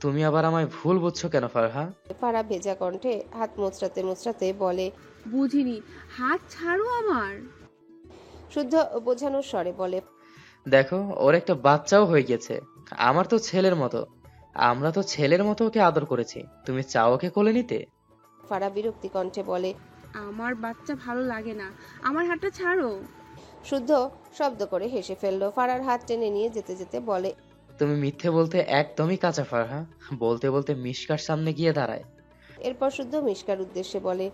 তুমি আবার আমায় ভুল বুঝছো কেন ফারহা? ফারা ভেজা কণ্ঠে হাত মোচড়াতে মোচড়াতে বলে। বুঝিনি, হাত ছাড়ো আমার। শুদ্ধ বোঝানোর স্বরে বলে। দেখো, ওর একটা বাচ্চাও হয়ে গেছে। আমার তো ছেলের মতো। আমরা তো ছেলের মতো ওকে আদর করেছি। তুমি চাও ওকে কোলে নিতে? ফারা বিরক্তি কণ্ঠে বলে। আমার বাচ্চা ভালো লাগে না, আমার হাতটা ছাড়ো। শুদ্ধ শব্দ করে হেসে ফেললো। ফারার হাত টেনে নিয়ে যেতে যেতে বলে। তুমি মিথ্যে বলতে একদমই কাঁচা ফারহা। বলতে বলতে মিশকার সামনে গিয়ে দাঁড়ায়। এরপর শুদ্ধ মিশকার উদ্দেশ্যে বলে।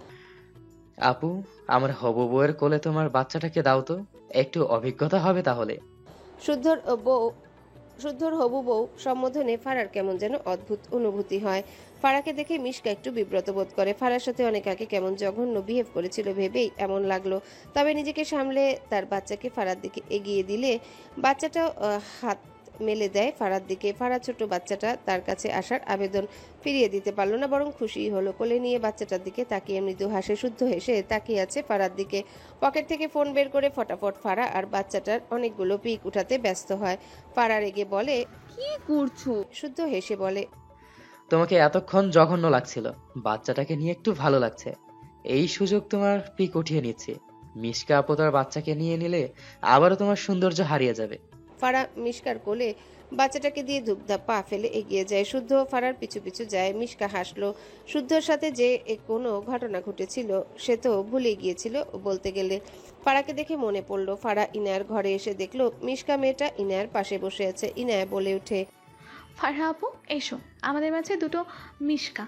আপু, আমার হবু বউয়ের কোলে তোমার বাচ্চাটাকে দাও তো। একটু অভিজ্ঞতা হবে তাহলে। শুদ্ধর বউ শুদ্ধর হবু বউ সম্বোধনে ফারার কেমন যেন অদ্ভুত অনুভূতি হয়। ফারাকে দেখে মিশকা একটু বিব্রত বোধ করে। ফারার সাথে অনেক আগে কেমন জঘন্য বিহেভ করেছিল ভেবেই এমন লাগলো। তবে নিজেকে সামলে তার বাচ্চাকে ফারার দিকে এগিয়ে দিলে বাচ্চাটাও হাত মেলে দেয় ফারার দিকে। ফারা ছোট বাচ্চাটা তার কাছে আসার আবেদন ফিরিয়ে দিতে পারলো না, বরং খুশি হলো। কোলে নিয়ে বাচ্চাটার দিকে তাকিয়ে মৃদু হাসে। শুদ্ধ হেসে তাকিয়ে আছে ফারার দিকে। পকেট থেকে ফোন বের করে ফটাফট ফারা আর বাচ্চাটার অনেকগুলো পিক উঠাতে ব্যস্ত হয়। ফারা রেগে বলে। কি করছো? শুদ্ধ হেসে বলে। তোমাকে এতক্ষণ জঘন্য লাগছিল, বাচ্চাটাকে নিয়ে একটু ভালো লাগছে। এই সুযোগ তোমার পিক উঠিয়ে নিচ্ছি। মিশকা আপু তার বাচ্চাকে নিয়ে নিলে আবারও তোমার সৌন্দর্য হারিয়ে যাবে। ফারা মিশকার কোলে বাচ্চাটাকে দিয়ে ধুপধাপ পা ফেলে এগিয়ে যায়। শুদ্ধ ফারার পিছু পিছু যায়। মিশকা হাসলো। শুদ্ধর সাথে যে কোনো ঘটনা ঘটেছিল সে তো ভুলে গিয়েছিল বলতে গেলে। ফারাকে দেখে মনে পড়লো। ফারা ইনায়ার ঘরে এসে দেখলো মিশকা মেয়েটা ইনায়ার পাশে বসে আছে। ইনায়া বলে ওঠে। ফারহা আপু, এসো, আমাদের মাঝে দুটো মিশকা,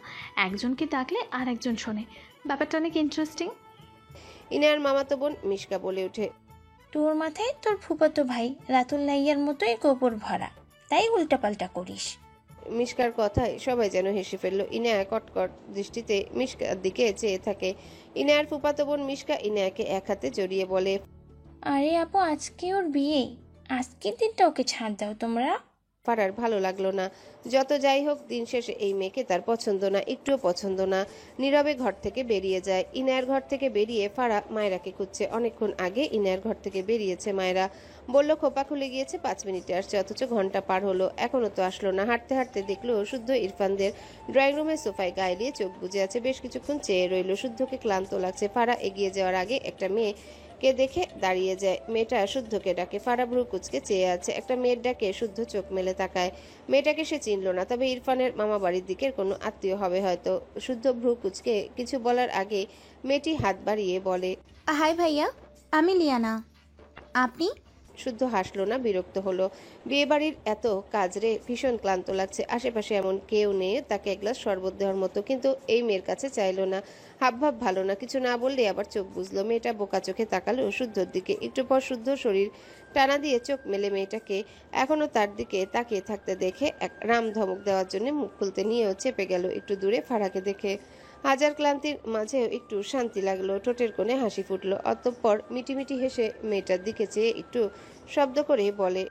একজনকে ডাকলে আর একজন শোনে। ব্যাপারটা অনেক ইন্টারেস্টিং। ইনায়ার মামাতো বোন মিশকা বলে ওঠে। তোর মাথায় তোর ফুফাতো ভাই রাতুল নাইয়ার মতোই গোবর ভরা, তাই উল্টাপাল্টা করিস। মিশকার কথায় সবাই যেন হেসে ফেলল। ইনায়া কটকট দৃষ্টিতে মিশকার দিকে চেয়ে থাকে। ইনায়ার ফুফাতো বোন মিশকা ইনায়াকে এক হাতে জড়িয়ে বলে। আরে আপু, আজকে ওর বিয়ে, আজকের দিনটা ওকে ছাড় দাও তোমরা। ফারার ভালো লাগলো না। যত যাই হোক দিন শেষে এই মেয়েকে তার পছন্দ না, একটুও পছন্দ না। নীরবে ঘর থেকে বেরিয়ে যায়। ইনায়ের ঘর থেকে বেরিয়ে ফারা মায়রাকে খুঁজছে। অনেকক্ষণ আগে ইনায়ের ঘর থেকে বেরিয়েছে মায়রা। বলল খোপা খুলে গিয়েছে, 5 মিনিটে আসছে, অথচ ঘন্টা পার হলো, এখনো তো আসলো না। হাঁটতে হাঁটতে দেখলো শুদ্ধ ইরফানদের ড্রয়িং রুমের সোফায় গায়ে দিয়ে চোখ বুজে আছে। বেশ কিছুক্ষণ চেয়ে রইল। শুদ্ধকে ক্লান্ত লাগছে। ফারা এগিয়ে যাওয়ার আগে একটা মেয়ে কে দেখে দাঁড়িয়ে যায়। মেয়েটা শুদ্ধকে ডাকে। ফারা ভ্রু কুচকে চেয়ে আছে। একটা মেয়ের ডাকে শুদ্ধ চোখ মেলে তাকায়। মেয়েটাকে সে চিনল না, তবে ইরফানের মামা বাড়ির দিকের কোনো আত্মীয় হবে হয়তো। শুদ্ধ ভ্রু কুচকে কিছু বলার আগে মেয়েটি হাত বাড়িয়ে বলে। হাই ভাইয়া, আমি লিয়ানা। আপনি? শুদ্ধ হাসলো না, বিরক্ত হলো। বিয়েবাড়ির এত কাজ রে, ভীষণ ক্লান্ত লাগছে। আশেপাশে এমন কেউ নেই তাকে এক গ্লাস শরবত দেওয়ার মতো, কিন্তু এই মেয়ের কাছে চাইলো না। হাবভাব ভালো না। কিছু না বললে আবার চোখ বুঝলো। মেয়েটা বোকা চোখে তাকালো শুদ্ধর দিকে। একটু পর শুদ্ধ শরীর টানা দিয়ে চোখ মেলে মেয়েটাকে এখনো তার দিকে তাকিয়ে থাকতে দেখে এক রাম ধমক দেওয়ার জন্য মুখ খুলতে নিয়েও চেপে গেল একটু দূরে ফারাকে দেখে। হাজার ক্লান্তির মাঝেও একটু শান্তি লাগলো। ঠোঁটের কোণে হাসি ফুটলো। অতঃপর মিটিমিটি হেসে মেয়েটার দিকে চেয়ে একটু শব্দ করে বলে।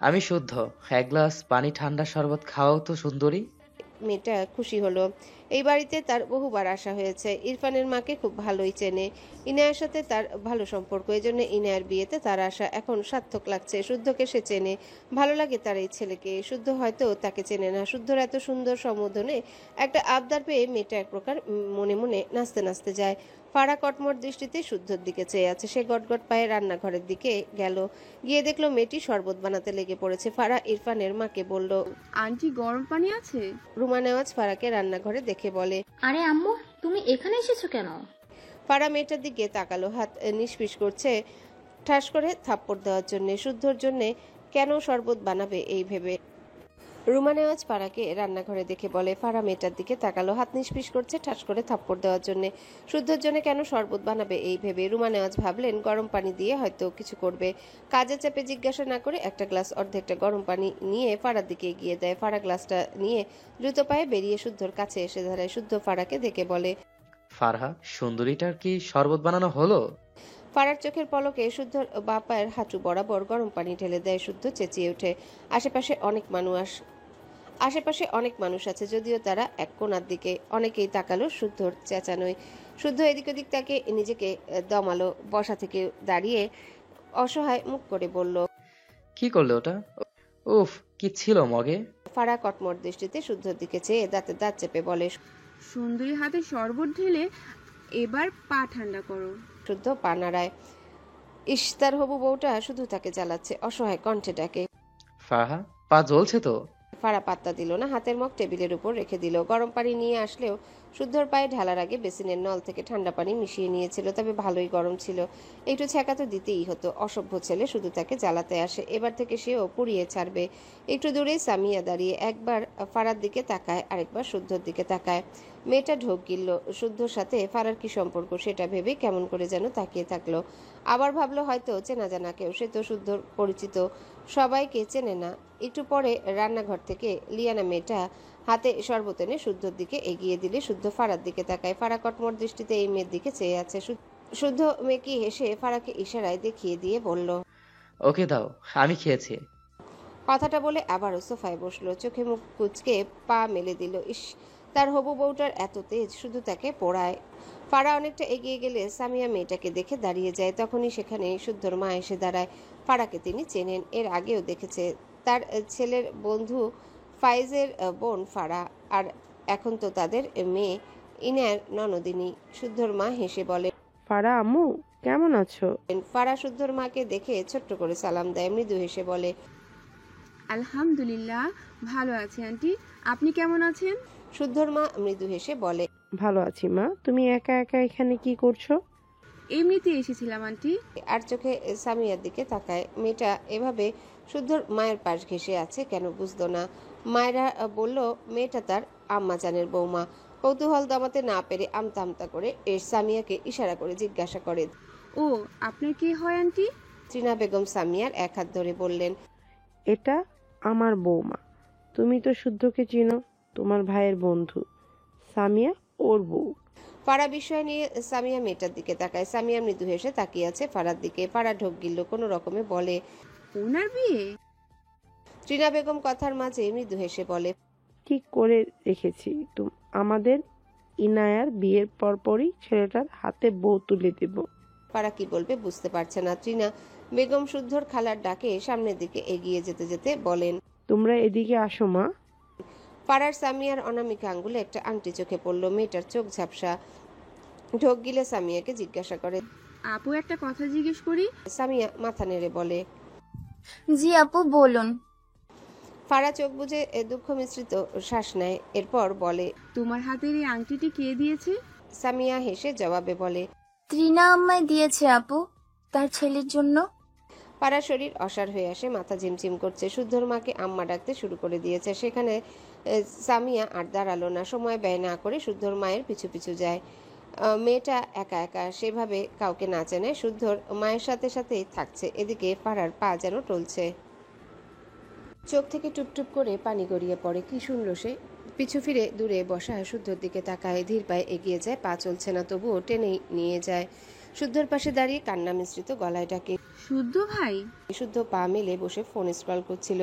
আমি শুদ্ধ। এক গ্লাস পানি ঠান্ডা শরবত খাওয়াও তো সুন্দরী। মেয়েটা খুশি হলো। এই বাড়িতে তার বহুবার আসা হয়েছে। ইরফানের মাকে খুব ভালোই চেনে। ইনায়ার সাথে তার ভালো সম্পর্ক, এই জন্য ইনায়ার বিয়েতে তার আসা এখন সার্থক লাগছে। শুদ্ধকে সে চেনে, ভালো লাগে তার এই ছেলেকে। শুদ্ধ হয়তো তাকে চেনে না। শুদ্ধর এত সুন্দর সম্বোধনে একটা আবদার পেয়ে মেয়েটা এক প্রকার মনে মনে নাচতে নাচতে যায়। ফারা কটমট দৃষ্টিতে শুদ্ধর দিকে চেয়ে আছে। সে গটগট পায়ে রান্নাঘরের দিকে গেল। গিয়ে দেখলো মেয়েটি শরবত বানাতে লেগে পড়েছে। ফারা ইরফানের মাকে বলল। আন্টি, গরম পানি আছে? রুমা নেওয়াজ ফারাকে রান্নাঘরে দেখে বলে। আরে আম্মু, তুমি এখানে এসেছো কেন? ফারা মেয়েটার দিকে তাকালো, হাত নিষ্পিস করছে ঠাস করে থাপ্পড় দেওয়ার জন্য। শুদ্ধর জন্যে কেন শরবত বানাবে এই ভেবে। রুমা নেওয়াজ ফারাকে রান্নাঘরে দেখে বলে। ফারা মেয়েটার দিকে তাকালো, হাত নিষ্পিস করছে ঠাস করে থাপ্পড় দেওয়ার জন্য। শুদ্ধর জন্য কেন শরবত বানাবে এই ভেবে রুমা নেওয়াজ ভাবলেন গরম পানি দিয়ে হয়তো কিছু করবে। কাজে চাপে জিজ্ঞাসা না করে একটা গ্লাস অর্ধেকটা গরম পানি নিয়ে ফারার দিকে এগিয়ে দেয়। ফারা গ্লাসটা নিয়ে দ্রুত পায়ে বেরিয়ে শুদ্ধর কাছে এসে দাঁড়ায়। শুদ্ধ ফারাকে দেখে বলে। ফারহা, সুন্দরীটার কি শরবত বানানো হলো? ফারার চোখের পলকে শুদ্ধর বাপায়ের হাঁটু বরাবর গরম পানি ঢেলে দেয়। শুদ্ধ চেঁচিয়ে ওঠে। আশেপাশে অনেক মানুষ আছে, যদিও তারা এক কোণার দিকে। অনেকেই তাকালো শুদ্ধর চেঁচানোয়। শুদ্ধ এদিক ওদিক তাকে নিজেকে দমালো। বসা থেকে দাঁড়িয়ে অসহায় মুখ করে বলল। কি করলে ওটা? উফ, কি ছিল মগে? ফারা কটমট দৃষ্টিতে শুদ্ধর দিকে চেয়ে দাঁতে দাঁত চেপে বলে। সুন্দরী হাতে শরবত ঢেলে এবার পা ঠান্ডা করো। শুদ্ধ পা নাড়ায়। ইস, তার হবু বউটা শুধু তাকে জ্বালাচ্ছে। অসহায় কণ্ঠে ডাকে। ফারহা, পা জ্বলছে তো? ফারা পাত্তা দিল না, হাতের মুখ টেবিলের উপর রেখে দিল। গরম পানি নিয়ে আসলেও শুদ্ধর পায়ে ঢালার আগে বেসিনের নল থেকে ঠান্ডা পানি মিশিয়ে নিয়েছিল, তবে ভালোই গরম ছিল। একটু ছ্যাঁকা তো দিতেই হতো। অসভ্য ছেলে শুধু তাকে জ্বালাতে আসে। এবার থেকে সেও পুড়িয়ে ছাড়বে। একটু দূরেই সামিয়া দাঁড়িয়ে একবার ফারার দিকে তাকায়, আরেকবার শুদ্ধর দিকে তাকায়। মেয়েটা ঢোক গিলল। শুদ্ধর সাথে ফারার কি সম্পর্ক সেটা ভেবে কেমন করে যেন তাকিয়ে থাকলো। আবার ভাবলো হয়তো চেনা জানা কেউ, সে তো শুদ্ধর পরিচিত, সবাইকে চেনে না। একটু পরে রান্নাঘর থেকে লিয়ানা মেয়েটা হাতে শরবত এনে শুদ্ধর দিকে এগিয়ে দিলে শুদ্ধ ফারার দিকে তাকায়। ফারা কটমট দৃষ্টিতে এই মেয়ের দিকে চেয়ে আছে। শুদ্ধ মেকি হেসে ফারাকে ইশারায় দেখিয়ে দিয়ে বলল। ওকে দাও, আমি খেয়েছি। কথাটা বলে আবারও সোফায় বসলো। চোখে মুখ কুঁচকে পা মেলে দিল। ইস, তার হবু বউটার এত তেজ, শুধু তাকে পোড়ায়। ফারা অনেকটা এগিয়ে গেলে সামিয়া মেয়েটাকে দেখে দাঁড়িয়ে যায়। তখনই সেখানে শুদ্ধর মা এসে দাঁড়ায়। ফারাকে তিনি চেনেন, এর আগেও দেখেছে। তার ছেলের বন্ধু ফাইজের বোন ফারা, আর এখন তো তাদের মেয়ে ইনার ননদিনী। শুদ্ধর মা হেসে বলে। ফারা আম্মু, কেমন আছো? ফারা শুদ্ধর মাকে দেখে ছোট্ট করে সালাম দেয়, মৃদু হেসে বলে। আলহামদুলিল্লাহ, ভালো আছি আন্টি। আপনি কেমন আছেন? শুদ্ধর মা মৃদু হেসে বলে। ভালো আছি মা। তুমি একা একা এখানে কি করছো? এমনিতে এসেছিলাম আন্টি। আর চোখে সামিয়ার দিকে তাকায়। মেয়েটা এভাবে শুদ্ধর মায়ের পাশ ঘেঁষে আছে কেন বুঝলো না। মায়েরা বলল মেয়েটা তার আম্মাজানের বৌমা। কৌতূহল দমাতে না পেরে আমতা আমতা করে সামিয়াকে ইশারা করে জিজ্ঞাসা করে। ও, আপনার কে হয় আন্টি? ত্রিনা বেগম সামিয়ার এক হাত ধরে বললেন। এটা আমার বৌমা। তুমি তো শুদ্ধকে চিনো, তোমার ভাইয়ের বন্ধু। সামিয়া ওর বউ। ফারা বিস্ময় নিয়ে সামিয়া মেয়েটার দিকে তাকায়। সামিয়া মৃদু হেসে তাকিয়ে আছে ফারার দিকে। ফারা ঢোক গিলল কোনো রকমে বলে। ওনার বিয়ে? ত্রিনা বেগম কথার মাঝে মৃদু হেসে বলে। ঠিক করে রেখেছি। আমাদের ইনায়ার বিয়ের পরপরই ছেলেটার হাতে বউ তুলে দেব। ফারা কি বলবে বুঝতে পারছে না। ত্রিনা বেগম শুদ্ধর খালার ডাকে সামনের দিকে এগিয়ে যেতে যেতে বলেন। তোমরা এদিকে আসো মা। ফারার সামিয়ার অনামিকা আঙ্গুলে একটা আংটি চোখে পড়ল। মেয়েটার চোখ ঝাপসা। ঢোক গিলে সামিয়াকে জিজ্ঞাসা করে। আপু, একটা কথা জিজ্ঞেস করি? সামিয়া মাথা নেড়ে বলে। জি আপু বলুন। ফারা চোখ বুজে দুঃখ মিশ্রিত শ্বাস নেয়, এরপর বলে। তোমার হাতের এই আংটিটি কে দিয়েছে? সামিয়া হেসে জবাবে বলে। ত্রিনা আম্মায় দিয়েছে আপু, তার ছেলের জন্য। ফারার শরীর অসাড় হয়ে আসে, মাথা ঝিমঝিম করছে। শুদ্ধর মাকে আম্মা ডাকতে শুরু করে দিয়েছে। সেখানে সামিয়া আর দাঁড়ালো না। সময় ব্যয় না করে শুদ্ধর মায়ের পিছু পিছু যায়। মেয়েটা একা একা, সেভাবে কাউকে না চেনে। শুদ্ধর মায়ের সাথে সাথেই থাকছে। এদিকে ফারার পা যেন টলছে। চোখ থেকে টুপটুপ করে পানি গড়িয়ে পড়ে। কি শুনল সে? পিছু ফিরে দূরে বসা শুদ্ধর দিকে তাকায়। ধীর পায়ে এগিয়ে যায়। পা চলছে না, তবুও টেনেই নিয়ে যায়। শুদ্ধর পাশে দাঁড়িয়ে কান্না মিশ্রিত গলায় ডাকে। শুদ্ধ ভাই? শুদ্ধ পা মেলে বসে ফোন স্ক্রল করছিল।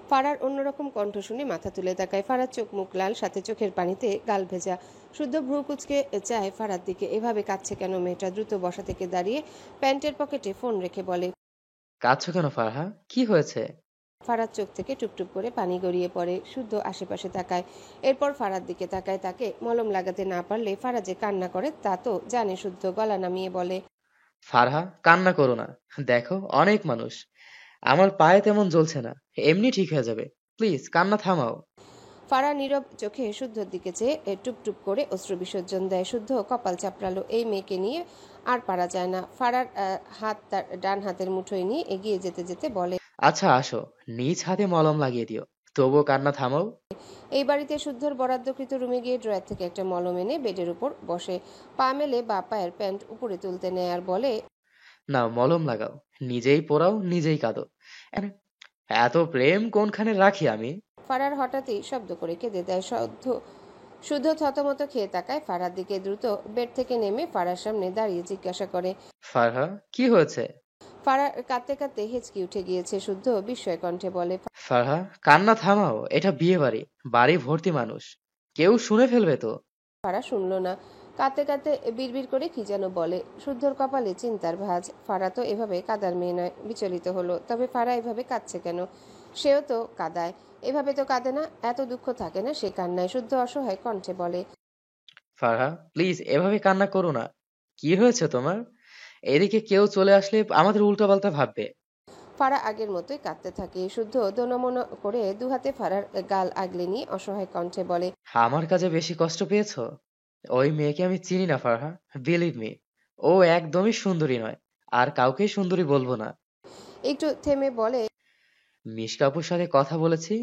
ফারার অন্যরকম কণ্ঠ শুনে মাথা তুলে তাকায়। ফারার চোখ মুখ লাল, সাথে চোখের পানিতে গাল ভেজা। শুদ্ধ ভ্রু কুচকে চায় ফারার দিকে। এভাবে কাঁদছে কেন মেয়েটা? দ্রুত বসা থেকে দাঁড়িয়ে প্যান্টের পকেটে ফোন রেখে বলে। কাঁদছো কেন ফারহা, কি হয়েছে? ফারার চোখ থেকে টুপটুপ করে পানি গড়িয়ে পড়ে। শুদ্ধ আশেপাশে তাকায়, এরপর ফারার দিকে তাকায়। তাকে মলম লাগাতে না পারলে ফারা যে কান্না করে তা তো জানে। শুদ্ধ গলা নামিয়ে বলে। ফারহা, কান্না করো না। দেখো, অনেক মানুষ। আমার পায়ে তেমন জ্বলছে না, এমনি ঠিক হয়ে যাবে। প্লিজ কান্না থামাও। ফারা নীরব চোখে শুদ্ধর দিকে চেয়ে টুপটুপ করে অশ্রু বিসর্জন দেয়। শুদ্ধ কপাল চাপড়ালো। এই মেয়েকে নিয়ে আর পারা যায় না। ফারার হাত তার ডান হাতের মুঠোয় নিয়ে এগিয়ে যেতে যেতে বলে। আচ্ছা আসো, নিজ হাতে মলম লাগিয়ে দিও। তবুও কান্না থামাও। এই বাড়িতে শুদ্ধর বরাদ্দকৃত রুমে গিয়ে ড্রয়ার থেকে একটা মলম এনে বেডের উপর বসে। পা মেলে বা পায়ের প্যান্ট উপরে তুলতে নেয় আর বলে। নাও মলম লাগাও, নিজেই পোড়াও, নিজেই কাঁদো। এত প্রেম কোনখানে রাখি আমি? ফারার হঠাৎই শব্দ করে কেঁদে দেয়। শুদ্ধ থতমত খেয়ে তাকায় ফারার দিকে। দ্রুত বেড থেকে নেমে ফারার সামনে দাঁড়িয়ে জিজ্ঞাসা করে। ফারহা, কি হয়েছে? ফারা কাঁদতে কাঁদতে হেঁচকি উঠে গিয়েছে। শুদ্ধ বিস্ময় কণ্ঠে বলে। ফারহা, কান্না থামাও। এটা বিয়ে বাড়ি, বাড়ি ভর্তি মানুষ, কেউ শুনে ফেলবে তো। ফারা শুনল না। কাঁদতে কাঁদতে বিড়বিড় করে কি যেন বলে। শুদ্ধর কপালে চিন্তার ভাঁজ। ফারা তো এভাবে কাদার মেয়ে নয়। বিচলিত হলো, তবে ফারা এভাবে কাঁদছে কেন? সেও তো কাঁদায়, এভাবে তো কাঁদে না। এত দুঃখ থাকে না সে কান্নায়। শুদ্ধ অসহায় কণ্ঠে বলে, ফারহা, প্লিজ এভাবে কান্না করো না। কি হয়েছে তোমার? এদিকে কেউ চলে আসলে আমাদের উল্টাপাল্টা ভাববে। ফারা আগের মতোই কাঁদতে থাকে। শুদ্ধ দোনমনো করে দুহাতে ফারার গাল আগলে নিয়ে অসহায় কণ্ঠে বলে, আমার কাজে বেশি কষ্ট পেয়েছো? ওই মেয়েকে আমি চিনি না ফারহা। বিলিভ মি, ও একদমই সুন্দরী নয়। আর কাউকে সুন্দরী বলবো না। একটু থেমে বলে, মিশকা আপুর সাথে কথা বলেছি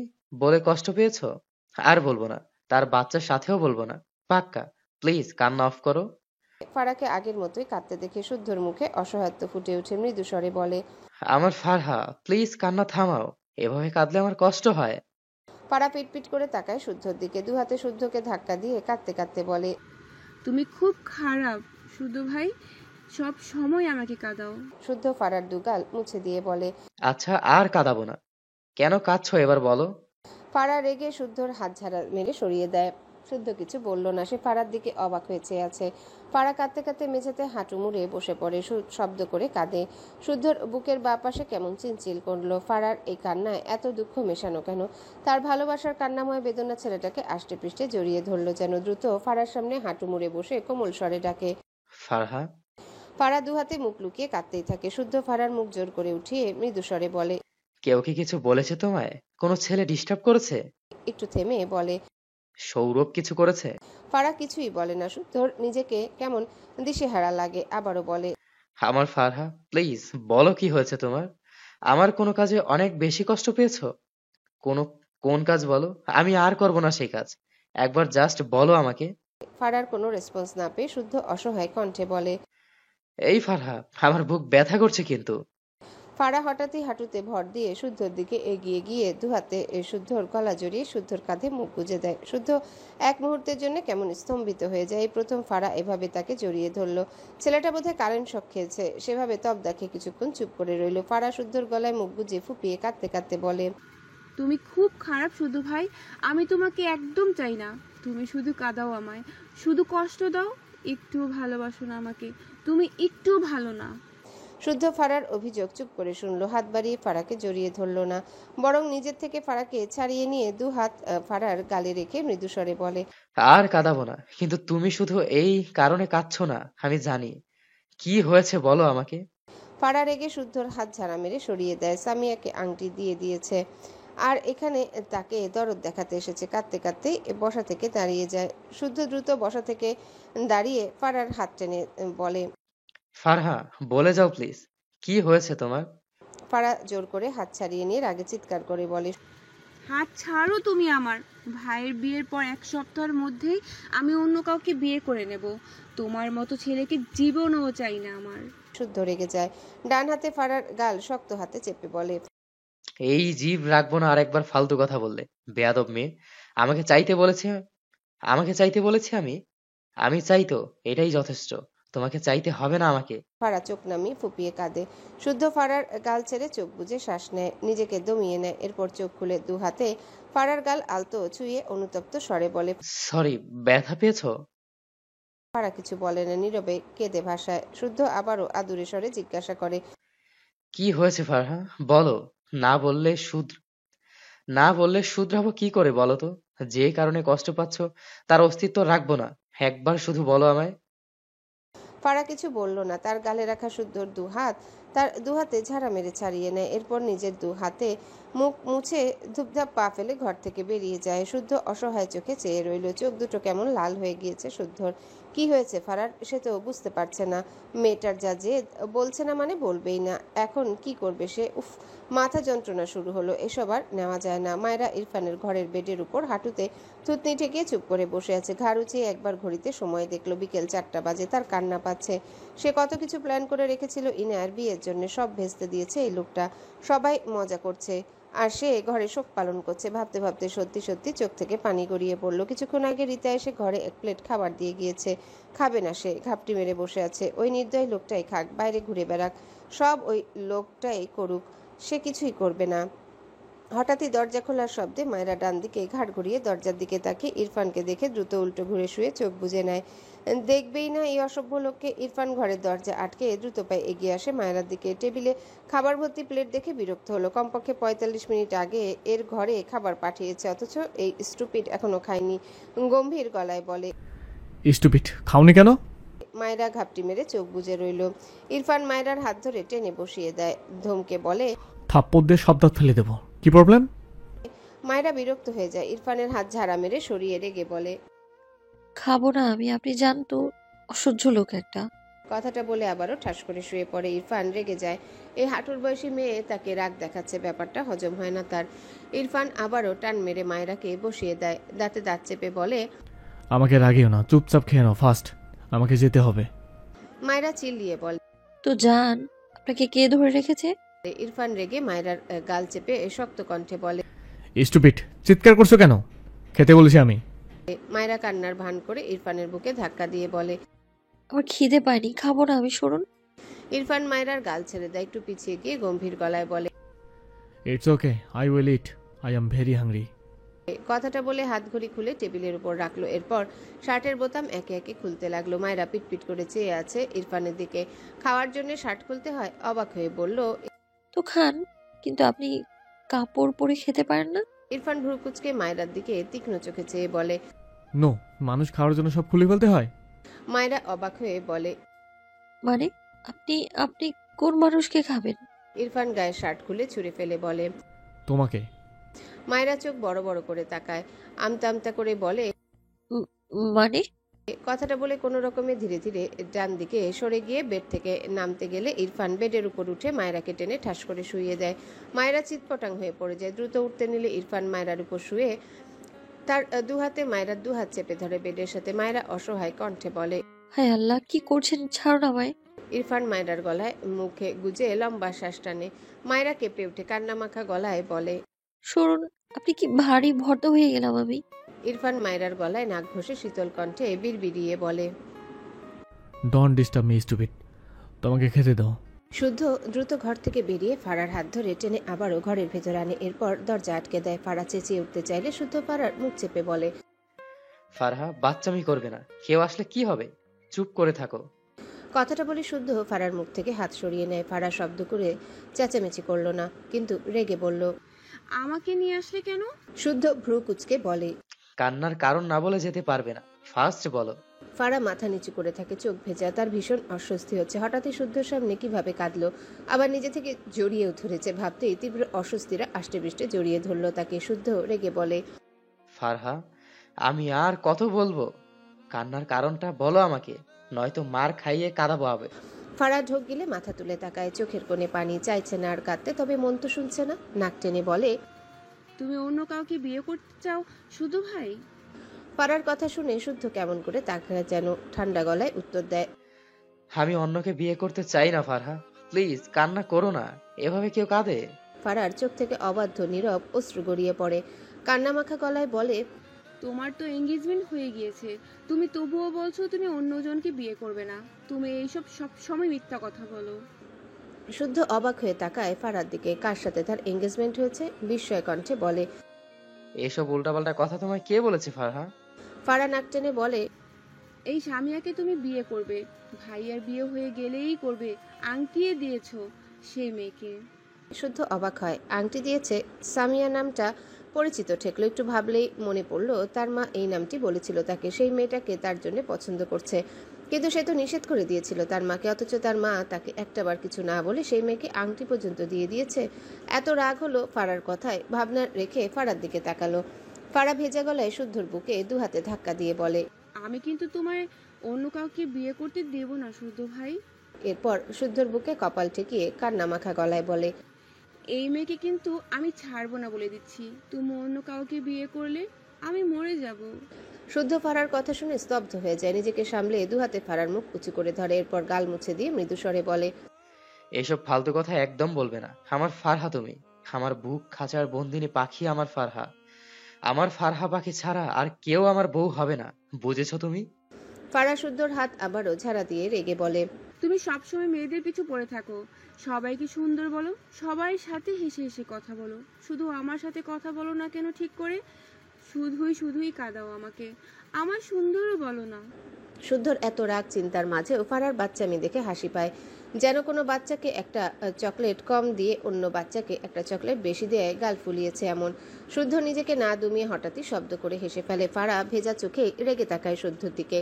বলে কষ্ট পেয়েছো? আর বলবো না। তার বাচ্চার সাথেও বলবো না। পাক্কা? প্লিজ কান্না অফ করো। ফারাকে আগের মতোই কাঁদতে দেখে শুদ্ধর মুখে অসহায়ত্ব ফুটে উঠে মৃদু স্বরে বলে, আমার ফারহা, প্লিজ কান্না থামাও। এভাবে কাঁদলে আমার কষ্ট হয়। ফারা পিটপিট করে তাকায় শুদ্ধর দিকে। দুহাতে শুদ্ধকে ধাক্কা দিয়ে কাঁদতে কাঁদতে বলে, তুমি খুব খারাপ শুধু ভাই, সব সময় আমাকে কাঁদাও। শুদ্ধ ফারার দুগাল মুছে দিয়ে বলে, আচ্ছা আর কাঁদাবো না। কেন কাঁদছো এবার বলো? ফারা রেগে শুদ্ধর হাত ঝাড়া মেরে সরিয়ে দেয়। শুদ্ধ কিছু বলল না। সে ফারার দিকে অবাক হয়ে চেয়ে আছে। ফারা কাঁদতে কাঁদতে মেঝেতে হাঁটু মুড়ে বসে পড়ে। শব্দ করে কাঁদে। শুদ্ধর বুকের বাঁ পাশে কেমন চিনচিল করলো। ফারার এই কান্নায় এত দুঃখ মেশানো কেন? তার ভালোবাসার কান্নাময় বেদনা ছেলেটাকে আষ্টে পৃষ্ঠে জড়িয়ে ধরলো যেন। দ্রুত ফারার সামনে হাঁটু মুড়ে বসে কোমল স্বরে ডাকে। ফারহা, ফারা দুহাতে মুখ লুকিয়ে কাঁদতেই থাকে। শুদ্ধ ফারার মুখ জোর করে উঠিয়ে মৃদু স্বরে বলে, কেউ কি কিছু বলেছে তোমায়? কোনো ছেলে ডিস্টার্ব করেছে? একটু থেমে বলে, সৌরভ কিছু করেছে? ফারা কিছুই বলে না। শুদ্ধর নিজেকে কেমন দিশেহারা লাগে। আবারও বলে, আমার ফারহা, প্লিজ বলো কি হয়েছে তোমার? আমার কোনো কাজে অনেক বেশি কষ্ট পেয়েছো? কোনো কোন কাজ বলো? আমি আর করব না সেই কাজ। একবার জাস্ট বলো আমাকে। ফারার কোনো রেসপন্স না পেয়ে শুদ্ধ অসহায় কণ্ঠে বলে, এই ফারহা, আমার বুক ব্যথা করছে কিন্তু। ফারা হঠাৎই হাঁটুতে ভর দিয়ে শুদ্ধর দিকে এগিয়ে গিয়ে দুহাতে শুদ্ধর গলা জড়িয়ে শুদ্ধর কাঁধে মুখ গুজে দেয়। শুদ্ধ এক মুহূর্তের জন্য কেমন স্তম্ভিত হয়ে যায়। এই প্রথম ফারা এভাবে তাকে জড়িয়ে ধরলো। ছেলেটা বোধহয় কারেন্ট শক খেয়েছে। সেভাবে তব দেখে কিছুক্ষণ চুপ করে রইল। ফারা শুদ্ধর গলায় মুখ গুজে ফুপিয়ে কাঁদতে কাঁদতে বলে, তুমি খুব খারাপ শুধু ভাই, আমি তোমাকে একদম চাই না। তুমি শুধু কাঁদাও আমায়, শুধু কষ্ট দাও, একটুও ভালোবাসো না আমাকে। তুমি একটু ভালো না। শুদ্ধ ফারার অভিযোগ চুপ করে শুনলো। হাত বাড়িয়ে ফারাকে জড়িয়ে ধরলো না, বরং নিজের থেকে ফারাকে ছাড়িয়ে নিয়ে দু হাত ফারার গালে রেখে মৃদুস্বরে বলে, আর কাঁদাবো না। কিন্তু তুমি শুধু এই কারণে কাঁদছো না, আমি জানি। কি হয়েছে বলো আমাকে। ফারা রেগে শুদ্ধর হাত ঝাড়া মেরে সরিয়ে দেয়। সামিয়াকে আংটি দিয়ে দিয়েছে আর এখানে তাকে দরদ দেখাতে এসেছে। কাঁদতে কাঁদতেই বসা থেকে দাঁড়িয়ে যায়। শুদ্ধ দ্রুত বসা থেকে দাঁড়িয়ে ফারার হাত টেনে বলে, ফারহা, বলে যাও প্লিজ। কি হয়েছে তোমার? ফারা জোর করে হাত ছাড়িয়ে নিয়ে রাগে চিৎকার করে বলে, হাত ছাড়ো তুমি আমার। ভাইয়ের বিয়ের পর 1 সপ্তাহের মধ্যেই আমি অন্য কাউকে বিয়ে করে নেব। তোমার মতো ছেলেকে জীবনও চাই না আমার। শুদ্ধ রেগে যায়। ডান হাতে ফারার গাল শক্ত হাতে চেপে বলে, এই জিভ রাখবো না আরেকবার ফালতু কথা বললে। বেয়াদব মেয়ে। আমাকে চাইতে বলেছে আমাকে চাইতে বলেছি আমি। আমি চাই তো, এটাই যথেষ্ট। তোমাকে চাইতে হবে না আমাকে। ফারা চোখ নামিয়ে ফুপিয়ে কাঁদে। শুদ্ধ ফারার গাল ছেড়ে চোখ বুজে শ্বাস নেয়, নিজেকে দমিয়ে নেয়। এরপর চোখ খুলে দু হাতে ফারার গাল আলতো ছুঁয়ে অনুতপ্ত স্বরে বলে, সরি, ব্যথা পেয়েছো? ফারা কিছু বলে না, নীরবে কেঁদে ভাসায়। শুদ্ধ আবারও আদুরে স্বরে জিজ্ঞাসা করে, কি হয়েছে ফারহা? বলো। না বললে শুধ না বললে শুধরাবো কি করে বলো তো? যে কারণে কষ্ট পাচ্ছ তার অস্তিত্ব রাখবো না। একবার শুধু বলো আমায়। ফারা কিছু বলল না। তার গালে রাখা শুদ্ধর দু হাত তার দু হাতে ঝাড়া মেরে ছাড়িয়ে নেয়। এরপর নিজের দু হাতে মুখ মুছে ধুপধাপ পা ফেলে ঘর থেকে বেরিয়ে যায়। শুদ্ধ অসহায় চোখে চেয়ে রইল। চোখ দুটো কেমন লাল হয়ে গিয়েছে শুদ্ধর। কি হয়েছে ফারার সে তো বুঝতে পারছে না। মেয়েটার যা জেদ, বলছে না মানে বলবেই না। এখন কি করবে সে? উফ, মাথা যন্ত্রণা শুরু হলো। এসব আর নেওয়া যায় না। মায়েরা ইরফানের ঘরের বেডের উপর হাঁটুতে থুতনি ঠেকিয়ে চুপ করে বসে আছে। ঘাড় উঁচিয়ে একবার ঘড়িতে সময় দেখলো। বিকেল 4টা বাজে। তার কান্না পাচ্ছে। সে কত কিছু প্ল্যান করে রেখেছিল ইনায়ার বিয়ের জন্য। সব ভেস্তে দিয়েছে এই লোকটা। সবাই মজা করছে আর সে ঘরে শোক পালন করছে। ভাবতে ভাবতে সত্যি সত্যি চোখ থেকে পানি গড়িয়ে পড়লো। কিছুক্ষণ আগে রীতা এসে ঘরে 1 প্লেট খাবার দিয়ে গিয়েছে। খাবে না সে। ঘাপটি মেরে বসে আছে। ওই নির্দয় লোকটাই খাক, বাইরে ঘুরে বেড়াক, সব ওই লোকটাই করুক, সে কিছুই করবে না। হঠাৎই দরজা খোলার শব্দে মায়েরা ডান দিকে ঘাড় ঘুরিয়ে দরজার দিকে তাকিয়ে ইরফানকে দেখে দ্রুত উল্টো ঘুরে শুয়ে চোখ বুজে নেয়। দেখবেই না এই অসভ্য লোককে। ইরফান ঘরের দরজা আটকে দ্রুত পায়ে এগিয়ে আসে মায়েরার দিকে। টেবিলে খাবার ভর্তি প্লেট দেখে বিরক্ত হলো। কমপক্ষে ৪৫ মিনিট আগে এর ঘরে খাবার পাঠিয়েছে, অথচ এই স্টুপিড এখনো খায়নি। গম্ভীর গলায় বলে, স্টুপিড, খাওনি কেন? মায়েরা ঘাপটি মেরে চোখ বুজে রইল। ইরফান মায়েরার হাত ধরে টেনে বসিয়ে দেয়, ধমকে বলে, থাপ্পড় দিয়ে সব দাঁত ফেলে দেবো। কি প্রবলেম? মায়েরা বিরক্ত হয়ে যায়। ইরফানের হাত ঝাড়া মেরে সরিয়ে রেগে বলে, খাবো না আমি, আপনি জান তো, অসহ্য লোক একটা। কথাটা বলে আবারও ঠাস করে শুয়ে পড়ে। ইরফান রেগে যায়। এই হাঁটুর বয়সী মেয়ে তাকে রাগ দেখাচ্ছে, ব্যাপারটা হজম হয় না তার। ইরফান আবারও টান মেরে মায়েরাকে বসিয়ে দেয়, দাঁতে দাঁত চেপে বলে, আমাকে রাগিও না, চুপচাপ খেয়ে নাও ফার্স্ট, আমাকে যেতে হবে। মায়েরা চিল্লিয়ে বলে। তো জান, আপনাকে কে ধরে রেখেছে? ইরফান রেগে মায়েরার গাল চেপে শক্ত কণ্ঠে বলে, স্টুপিড, চিৎকার করছো কেন? খেতে বলেছি আমি। মায়েরা কান্নার ভান করে ইরফানের বুকে ধাক্কা দিয়ে বলে, আমার খিদে পায়নি, খাবো না আমি, সরুন। ইরফান মায়েরার গাল ছেড়ে দেয়, একটু পিছিয়ে গিয়ে গম্ভীর গলায় বলে, it's okay, I will it, I am very hungry. কথাটা বলে হাত ঘড়ি খুলে টেবিলের উপর রাখলো। এরপর শার্টের বোতাম একে একে খুলতে লাগলো। মায়েরা পিটপিট করে চেয়ে আছে ইরফানের দিকে। খাওয়ার জন্য শার্ট খুলতে হয়? অবাক হয়ে বলল, তো খান, কিন্তু আপনি কাপড় পরে খেতে পারেন না? ইরফান ভ্রুকুচকে মায়েরার দিকে তীক্ষ্ণ চোখে চেয়ে বলে। নো, মানুষ খাওয়ার জন্য সব খুলে ফেলতে হয়? মায়েরা অবাক হয়ে বলে, মানে আপনি আপনি কোন মানুষকে খাবেন? ইরফান গায়ে শার্ট খুলে ছুঁড়ে ফেলে বলে। তোমাকে। মায়েরা চোখ বড় বড় করে তাকায়, আমতা আমতা করে বলে, মানে? কথাটা বলে কোনো রকমে ধীরে ধীরে ডান দিকে সরে গিয়ে বেড থেকে নামতে গেলে ইরফান বেডের উপর উঠে মায়েরাকে টেনে ঠাস করে শুইয়ে দেয়। মায়েরা চিৎপটাং হয়ে পড়ে যায়। দ্রুত উঠতে নিলে ইরফান মায়েরার উপর শুয়ে তার দুহাতে মায়েরার দুহাত চেপে ধরে বেডের সাথে। মায়েরা অসহায় কণ্ঠে বলে, হায় আল্লাহ, কি করছেন, ছাড়ুন আমায়। ইরফান মায়েরার গলায় মুখে গুজে লম্বা শ্বাস টানে। মায়েরা কেঁপে উঠে কান্নামাখা গলায় বলে, সরুন, আপনি কি ভারী ভর্ত হয়ে গেলাম আমি। ইরফান মায়েরার গলায় নাক ঘষে শীতল কণ্ঠে বিড়বিড়িয়ে বলে, ডোন্ট ডিস্টার্ব মি স্টুপিড, তোমাকে খেতে দাও। শুদ্ধ দ্রুত ঘর থেকে বেরিয়ে ফারার হাত ধরে টেনে আবারও ঘরের ভেতর আনে। এরপর দরজা আটকে দেয়। ফারা চেঁচিয়ে উঠতে চাইলে শুদ্ধ ফারার মুখ চেপে বলে, ফারহা, বাচ্চামি করবে না, কেউ আসলে কি হবে, চুপ করে থাকো। কথাটা বলে শুদ্ধ ফারার মুখ থেকে হাত সরিয়ে নেয়। ফারা শব্দ করে চেঁচামেচি করলো না, কিন্তু রেগে বলল, আমাকে নিয়ে আসলে কেন? শুদ্ধ ভ্রু কুচকে বলে, কান্নার কারণ না বলে যেতে পারবে না, ফার্স্ট বলো। ফারা মাথা নিচু করে থাকে, চোখ ভেজা। তার ভীষণ অস্বস্তি হচ্ছে। হঠাৎই শুদ্ধর সামনে কিভাবে কাঁদলো, আবার নিজে থেকে জড়িয়েও ধরেছে। ভাবতেই তীব্র অস্বস্তিরা আষ্টেপৃষ্টে জড়িয়ে ধরলো তাকে। শুদ্ধ রেগে বলে, ফারহা, আমি আর কত বলবো, কান্নার কারণটা বলো আমাকে, নয়তো মার খাইয়ে কাঁদাবো হবে। ফারা ঢোক গিলে মাথা তুলে তাকায়, চোখের কোণে পানি। চাইছে না আর কাঁদতে, তবে মন তো শুনছে না। নাক টেনে বলে, তুমি অন্য কাউকে বিয়ে করতে চাও শুধু ভাই? ফারার কথা শুনে শুদ্ধ কেমন করে তাকায় যেন। ঠান্ডা গলায় উত্তর দেয়, আমি অন্যকে বিয়ে করতে চাই না ফারহা, প্লিজ কান্না করো না, এভাবে কেউ কাঁদে? ফারার চোখ থেকে অবাধ্য নীরব অশ্রু গড়িয়ে পড়ে। কান্নামাখা গলায় বলে, তোমার তো এঙ্গেজমেন্ট হয়ে গিয়েছে, তুমি তবুও বলছো তুমি অন্যজনকে বিয়ে করবে না। তুমি এইসব সব সময় মিথ্যা কথা বলো। শুদ্ধ অবাক হয়ে তাকায় ফারার দিকে। কার সাথে তার এঙ্গেজমেন্ট হয়েছে? বিস্ময় কণ্ঠে বলে, এসব উল্টাপাল্টা কথা তোমায় কে বলেছে ফারহা? ফারা নাক টেনে বলে, এই স্বামীয়াকে তুমি বিয়ে করবে, ভাইয়ার বিয়ে হয়ে গেলেই করবে। আংটিয়ে দিয়েছো সেই মেয়েকে। শুদ্ধ অবাক হয়। আংটি দিয়েছে? সামিয়া নামটা পরিচিত ঠেকলো। একটু ভাবলেই মনে পড়লো তার মা এই নামটি বলেছিল তাকে। সেই মেয়েটাকে তার জন্য পছন্দ করছে, কিন্তু সে তো নিষেধ করে দিয়েছিল তার মাকে। অথচ তার মা তাকে একটাবার কিছু না বলে সেই মেয়েকে আংটি পর্যন্ত দিয়ে দিয়েছে। এত রাগ হলো ফারার কথায়। ভাবনা রেখে ফারার দিকে তাকালো। ফারা ভেজা গলায় শুদ্ধর বুকে দুহাতে ধাক্কা দিয়ে বলে, আমি কিন্তু তোমায় অন্য কাউকে বিয়ে করতে দেব না শুদ্ধ ভাই। এরপর শুদ্ধর বুকে কপাল ঠেকিয়ে কান্নামাখা গলায় বলে, এই মেয়েকে কিন্তু আমি ছাড়বো না বলে দিচ্ছি। তুমি অন্য কাউকে বিয়ে করলে আমি মরে যাব। শুদ্ধ ফারার কথা শুনে স্তব্ধ হয়ে যায়। নিজেকে সামলে দুহাতে ফারার মুখ উঁচু করে ধরে। এরপর গাল মুছে দিয়ে মৃদু স্বরে বলে, এসব ফালতু কথা একদম বলবে না। আমার ফারহা তুমি, আমার বুক খাঁচার বন্দিনী পাখি আমার ফারহা। আমার ফারহা পাখি ছাড়া আর কেউ আমার বউ হবে না, বুঝেছো তুমি? ফারা শুদ্ধর হাত আবারও ঝাড়া দিয়ে রেগে বলে, তুমি সবসময় মেয়েদের পিছু পড়ে থাকো, সবাইকে সুন্দর বলো, সবার সাথে হেসে হেসে কথা বলো, শুধু আমার সাথে কথা বলো না কেন ঠিক করে? শুধুই কাঁদাও আমাকে, আমার সুন্দরও বলো না। শুদ্ধর এত রাগ চিন্তার মাঝেও ফারার বাচ্চামি দেখে হাসি পায়, যেন কোনো বাচ্চাকে একটা চকলেট কম দিয়ে অন্য বাচ্চাকে একটা চকলেট বেশি দেয় গাল ফুলিয়েছে এমন। শুদ্ধ নিজেকে না দমিয়ে হঠাৎই শব্দ করে হেসে ফেলে। ফারা ভেজা চোখে রেগে তাকায় শুদ্ধর দিকে।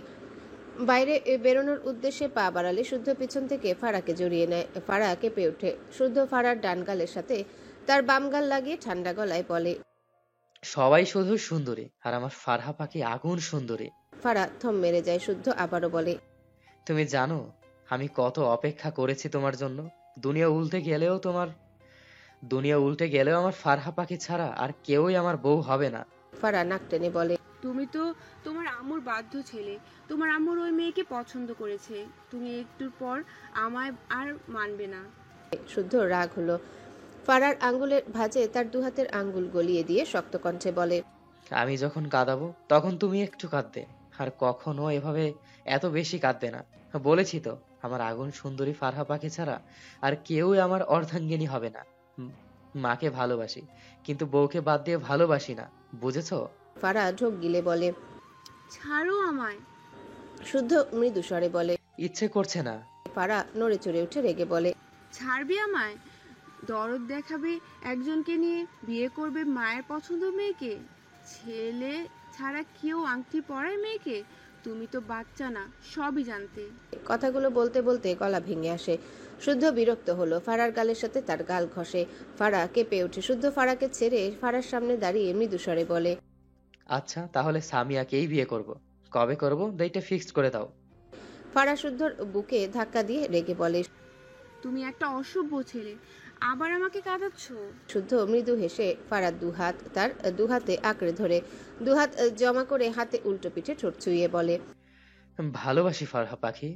বাইরে বেরোনোর উদ্দেশ্যে পা বাড়ালে শুদ্ধ পিছন থেকে ফারাকে জড়িয়ে নেয়। ফারা কেঁপে ওঠে। শুদ্ধ ফারার ডান গালের সাথে তার বাম গাল লাগিয়ে ঠান্ডা গলায় বলে, সবাই শুধু সুন্দরী, আর আমার ফারহা পাখি আগুন সুন্দরী। ফারা থম মেরে যায়। শুদ্ধ আবারও বলে, তুমি জানো আমি কত অপেক্ষা করেছি তোমার জন্য। দুনিয়া উল্টে গেলেও আমার ফারহা পাখি ছাড়া আর কেউই আমার বউ হবে না। ফারা নাক টেনে বলে, তুমি তো তোমার আম্মুর বাধ্য ছেলে, তোমার আম্মুর ওই মেয়েকে পছন্দ করেছে, তুমি একটুর পর আমায় আর মানবে না। শুদ্ধ রাগ হলো। ফারার আঙ্গুলের ভাঁজে তার দুহাতের আঙ্গুল গলিয়ে দিয়ে শক্ত কণ্ঠে বলে, আমি যখন কাঁদাবো তখন তুমি একটু কাঁদবে, আর কখনো এভাবে এত বেশি কাঁদবে না। বলেছি তো, আমার আগুন সুন্দরী ফারহা পাখি ছাড়া আর কেউই আমার অর্ধাঙ্গিনী হবে না। মাকে ভালোবাসি, কিন্তু বউকে বাদ দিয়ে ভালোবাসি না, বুঝেছো? ফারা ঢোক গিলে বলে, ছাড়ো আমায়। শুদ্ধ মৃদু স্বরে বলে, ইচ্ছে করছে না। ফারা নড়ে চড়ে উঠে রেগে বলে, ছাড়বি আমায়? দরদ দেখাবে একজনকে নিয়ে, বিয়ে করবে মায়ের পছন্দ মেয়েকে, ছেলে ছাড়া কেউ আংটি পরায় মেয়েকে? তুমি তো বাচ্চা না, সবই জানতে। কথাগুলো বলতে বলতে গলা ভেঙে আসে। শুদ্ধ বিরক্ত হলো। ফারার গালের সাথে তার গাল ঘষে। ফারা কেঁপে ওঠে। শুদ্ধ ফারাকে ছেড়ে ফারার সামনে দাঁড়িয়ে মৃদু স্বরে বলে, আচ্ছা, তাহলে সামিয়াকেই বিয়ে করব। কবে করব ডেটটা ফিক্সড করে দাও। ফারা শুদ্ধর বুকে ধাক্কা দিয়ে রেগে বলে, তুমি একটা অসভ্য ছেলে, আবার আমাকে কাঁদাচ্ছ। শুদ্ধ মৃদু হেসে ফারার দুহাত তার দুহাতে আঁকড়ে ধরে দুহাত জমা করে হাতে উল্টো পিঠে ঠোঁট চুইয়ে বলে, ভালোবাসি ফারহা পাখি।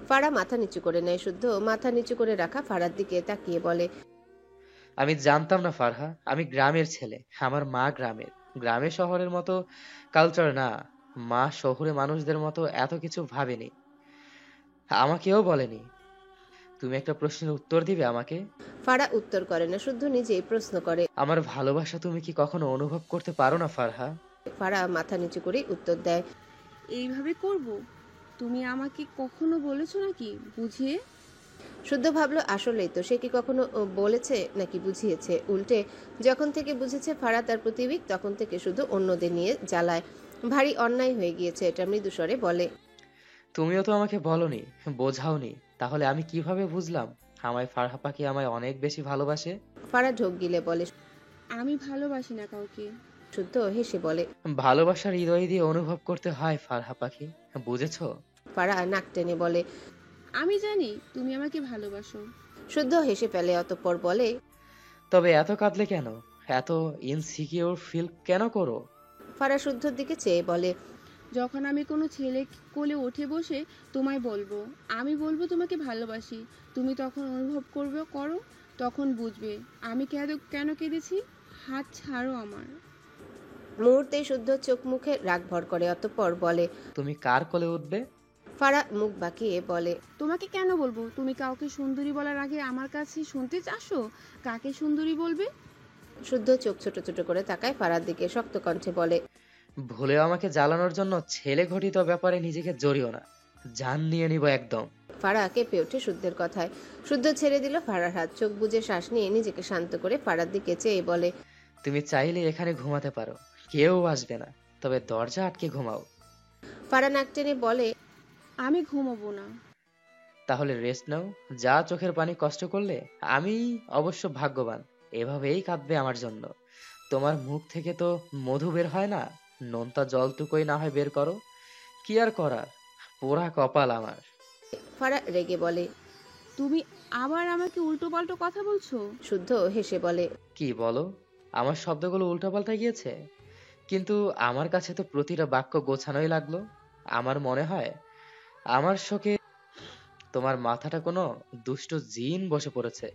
ফারা মাথা নিচু করে নেয়। শুদ্ধ মাথা নিচু করে রাখা ফারার দিকে তাকিয়ে বলে, আমি জানতাম না ফারহা, আমি গ্রামের ছেলে, আমার মা গ্রামের। গ্রামে শহরের মতো কালচার না, মা শহুরে মানুষদের মতো এত কিছু ভাবেনি, আমাকেও বলেনি। তুমি একটা প্রশ্নের উত্তর দিবে আমাকে? ফারা উত্তর করে না। শুদ্ধ নিজেই প্রশ্ন করে, আমার ভালোবাসা তুমি কি কখনো অনুভব করতে পারো না ফারহা? ফারা মাথা নিচু করে উত্তর দেয়, এইভাবে করব? তুমি আমাকে কখনো বলেছো নাকি বুঝিয়ে? শুদ্ধ ভাবলো আসলেই তো, সে কি কখনো বলেছে নাকি বুঝিয়েছে? উল্টে যখন থেকে বুঝেছে ফারা তার প্রতিবিক, তখন থেকে শুধু অন্যদের নিয়ে জ্বালায়। ভারী অন্যায় হয়ে গিয়েছে এটা। মৃদুস্বরে বলে, তুমিও তো আমাকে বলনি, বোঝাওনি, তাহলে আমি কিভাবে বুঝলাম আমায় ফারহা পাখি আমায় অনেক বেশি ভালোবাসে? ফারা ঢোক গিলে বলে, আমি ভালোবাসি না কাউকে। শুদ্ধ হেসে বলে, ভালোবাসার হৃদয় দিয়ে অনুভব করতে হয় ফারহা পাখি, বুঝেছো? ফারা নাক টেনে বলে, আমি জানি তুমি আমাকে ভালোবাসো। শুদ্ধ হেসে ফেলে। অতঃপর বলে, তবে এত কাঁদলে কেন? এত ইনসিকিউর ফিল কেন করো? ফারা শুদ্ধর দিকে চেয়ে বলে, যখন আমি কোনো ছেলে কোলে উঠে বসে তোমায় বলবো, আমি বলবো তোমাকে ভালোবাসি, তুমি তখন অনুভব করো, তখন বুঝবে আমি কেন কেঁদেছি। হাত ছাড়ো আমার। মুহূর্তেই শুদ্ধ চোখ মুখে রাগ ভর করে। অতঃপর বলে, তুমি কার কোলে উঠবে? ফারা মুখ বাঁকিয়ে বলে, তোমাকে কেন বলবো? তুমি কাউকে সুন্দরী বলার আগে আমার কাছে শুনতে চাসো কাকে সুন্দরী বলবে? শুদ্ধ চোখ ছোট ছোট করে তাকায় ফারার দিকে। শক্ত কণ্ঠে বলে, ভুলেও আমাকে জ্বালানোর জন্য ছেলে ঘটিত ব্যাপারে নিজেকে জড়িও না, জান নিয়ে নিব একদম। ফারা কেঁপে ওঠে শুদ্ধের কথায়। শুদ্ধ ছেড়ে দিল ফারার হাত। চোখ বুজে শ্বাস নিয়ে নিজেকে শান্ত করে ফারার দিকে চেয়ে বলে, তুমি চাইলে এখানে ঘুমাতে পারো, কেউ আসবে না, তবে দরজা আটকে ঘুমাও। ফারা নাক টেনে বলে, আমি ঘুমাবো না। তাহলে রেস্ট নাও, যা চোখের পানি কষ্ট করলে। আমি অবশ্য ভাগ্যবান, এভাবেই কাঁদবে আমার জন্য। তোমার মুখ থেকে তো মধু বের হয় না, নোনতা জলটুকুই না হয় বের করো। কি আর করার, পোড়া কপাল আমার। ফারা রেগে বলে, তুমি আবার আমাকে উল্টো পাল্টো কথা বলছো। শুদ্ধ হেসে বলে, কি বলো? আমার শব্দগুলো উল্টাপাল্টা গিয়েছে, কিন্তু আমার কাছে তো প্রতিটা বাক্য গোছানোই লাগলো। আমার মনে হয় আমার শোকে তোমার মাথাটা কোনো দুষ্ট জিন বসে পড়েছে।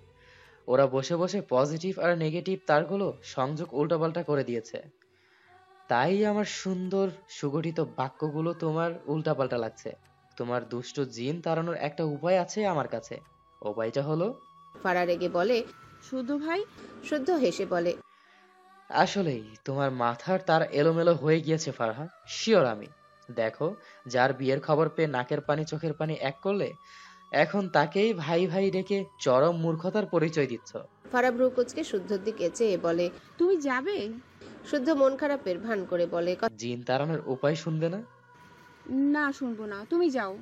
ওরা বসে বসে পজিটিভ আর নেগেটিভ তারগুলো সংযোগ উল্টাপাল্টা করে দিয়েছে। তাই আমার সুন্দর সুগঠিত বাক্যগুলো তোমার উল্টাপাল্টা লাগছে। তোমার দুষ্ট জিন তাড়ানোর একটা উপায় আছে আমার কাছে। উপায়টা হলো, ফারা রেগে বলে। শুদ্ধ ভাই, শুদ্ধ হেসে বলে, আসলেই তোমার মাথার তার এলোমেলো হয়ে গিয়েছে ফারহা। শিওর আমি। দেখো, যার বিয়ের খবর পেয়ে নাকের পানি চোখের পানি এক করলে, এখন তাকেই ভাই ভাই ডেকে চরম মূর্খতার পরিচয় দিচ্ছ। ফারা ভ্রু কুঁচকে শুদ্ধর দিকে চেয়ে বলে। তুমি যাবে? শুদ্ধ মন খারাপের ভান করে বলে, জিন তাড়ানোর উপায় শুনবে না? না, শুনবো না, তুমি যাও।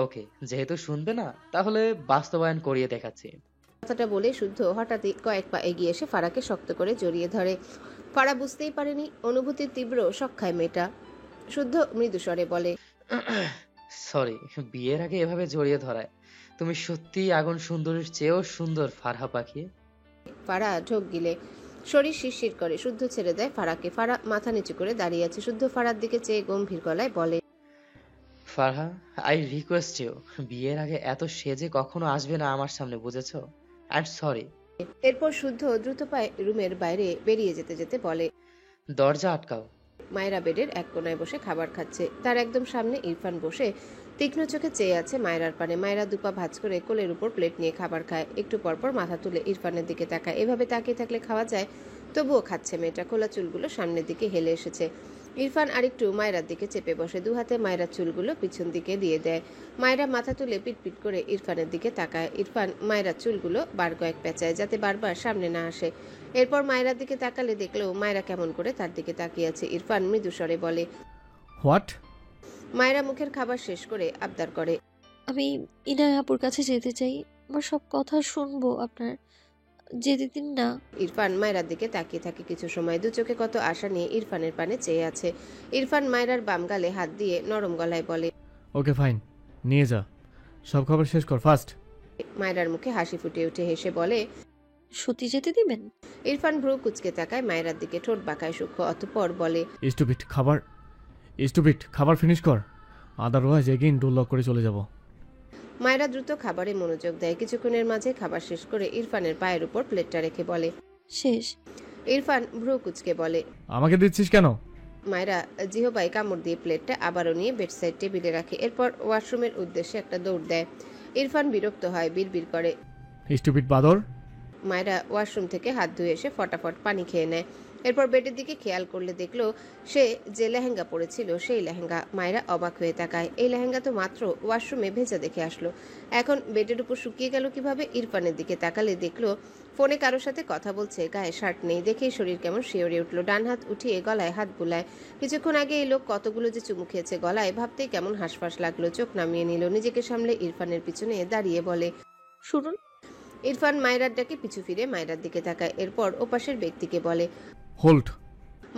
ওকে, যেহেতু শুনবে না, তাহলে বাস্তবায়ন করিয়ে দেখাচ্ছি। কথাটা বলে শুদ্ধ হঠাৎই কয়েক পা এগিয়ে এসে ফারাকে শক্ত করে জড়িয়ে ধরে। ফারা বুঝতেই পারেনি অনুভূতির তীব্র শখ খায় মেয়েটা। শুদ্ধ মৃদু স্বরে বলে, সরি, বিয়ের আগে এভাবে জড়িয়ে ধরায়। তুমি সত্যিই আগুন সুন্দরীর চেয়েও সুন্দর ফারহা পাখি। ফারা ঢোক গিলে শরীর শিরশির করে। শুদ্ধ ছেড়ে দেয় ফারাকে। ফারা মাথা নিচু করে দাঁড়িয়ে আছে। শুদ্ধ ফারার দিকে চেয়ে গম্ভীর গলায় বলে, ফারহা, আই রিকোয়েস্ট ইউ, বিয়ের আগে এত সেজে কখনো আসবে না আমার সামনে, বুঝেছো? I am sorry. এরপর শুদ্ধ দ্রুত পায়ে রুমের বাইরে বেরিয়ে যেতে যেতে বলে, দরজা আটকাও। মায়েরা বেডের এক কোনায় বসে খাবার খাচ্ছে। তার একদম সামনে ইরফান বসে তীক্ষ্ণ চোখে চেয়ে আছে মায়রার পানে। মায়রা দুপা ভাঁজ করে কোলের উপর প্লেট নিয়ে খাবার খায়। একটু পরপর মাথা তুলে ইরফানের দিকে তাকায়। এভাবে তাকিয়ে থাকলে খাওয়া যায়, তবুও খাচ্ছে মেয়েটা। খোলা চুলগুলো সামনের দিকে হেলে এসেছে। ইরফান আরেকটু মায়রার দিকে চেপে বসে। দু হাতে মায়রার চুলগুলো পিছন দিকে দিয়ে দেয়। মায়রা মাথা তুলে পিটপিট করে ইরফানের দিকে তাকায়। ইরফান মায়রার চুলগুলো বার কয়েক পেঁচায়, যাতে বারবার সামনে না আসে। এরপর মায়রার দিকে তাকালে দেখলেও মায়রা কেমন করে তার দিকে তাকিয়ে আছে। ইরফান মৃদু স্বরে বলে, হোয়াট? মায়রা মুখের খাবার শেষ করে আবদার করে, আমি ইনায়া আপুর কাছে যেতে চাই। আমার সব কথা শুনবো আপনার, যেতে দিন না। ইরফান মায়রার দিকে তাকিয়ে থাকে কিছু সময়। দু চোখে কত আশা নিয়ে ইরফানের পানে চেয়ে আছে। ইরফান মায়রার বাম গালে হাত দিয়ে নরম গলায় বলে, ওকে ফাইন, নিয়ে যা, সব খাবার শেষ কর ফাস্ট। মায়রার মুখে হাসি ফুটে উঠে হেসে বলে, সত্যি যেতে দিবেন? ইরফান ভ্রু কুচকে তাকায় মায়রার দিকে, ঠোঁট বাঁকায় সূক্ষ্ম, অতঃপর বলে, স্টুপিড, খাবার ফিনিশ কর, আদারওয়াইজ এগেইন ডোর লক করে চলে যাব। মায়রা দ্রুত খাবারে মনোযোগ দেয়। কিছুক্ষণের মাঝে খাবার শেষ করে ইরফানের পায়ের উপর প্লেটটা রেখে বলে, শেষ? ইরফান ভ্রু কুচকে বলে, আমাকে দিচ্ছিস কেন? মায়রা জিহবাই কামড় দিয়ে প্লেটটা আবারও নিয়ে বেডসাইড টেবিলে রাখে। এরপর ওয়াশরুমের উদ্দেশ্যে একটা দৌড় দেয়। ইরফান বিরক্ত হয়, বিড়বিড় করে। স্টুপিড বাদর। মায়রা ওয়াশরুম থেকে হাত ধুয়ে এসে ফটাফট পানি খেয়ে নেয়। এরপর বেডের দিকে খেয়াল করলে দেখলো সে যে লেহেঙ্গা পরেছিল সেই লেহেঙ্গা। মায়রা অবাক হয়ে তাকায়। এই লেহেঙ্গা তো মাত্র ওয়াশরুমে ভেজা দেখে আসলো, এখন বেডের উপর শুকিয়ে গেল কিভাবে? ইরফানের দিকে তাকালে দেখলো ফোনে কারোর সাথে কথা বলছে, গায়ে শার্ট নেই। দেখেই শরীর কেমন শিওরে উঠলো। ডান হাত উঠিয়ে গলায় হাত বুলায়। কিছুক্ষণ আগে এই লোক কতগুলো যে চুমু খেয়েছে গলায়, ভাবতেই কেমন হাঁসফাঁস লাগলো। চোখ নামিয়ে নিল। নিজেকে সামলে ইরফানের পিছনে দাঁড়িয়ে বলে, শুনুন। ইরফান মায়রার ডাকে পিছু ফিরে মায়রার দিকে তাকায়। এরপর ওপাশের ব্যক্তিকে বলে, হোল্ড।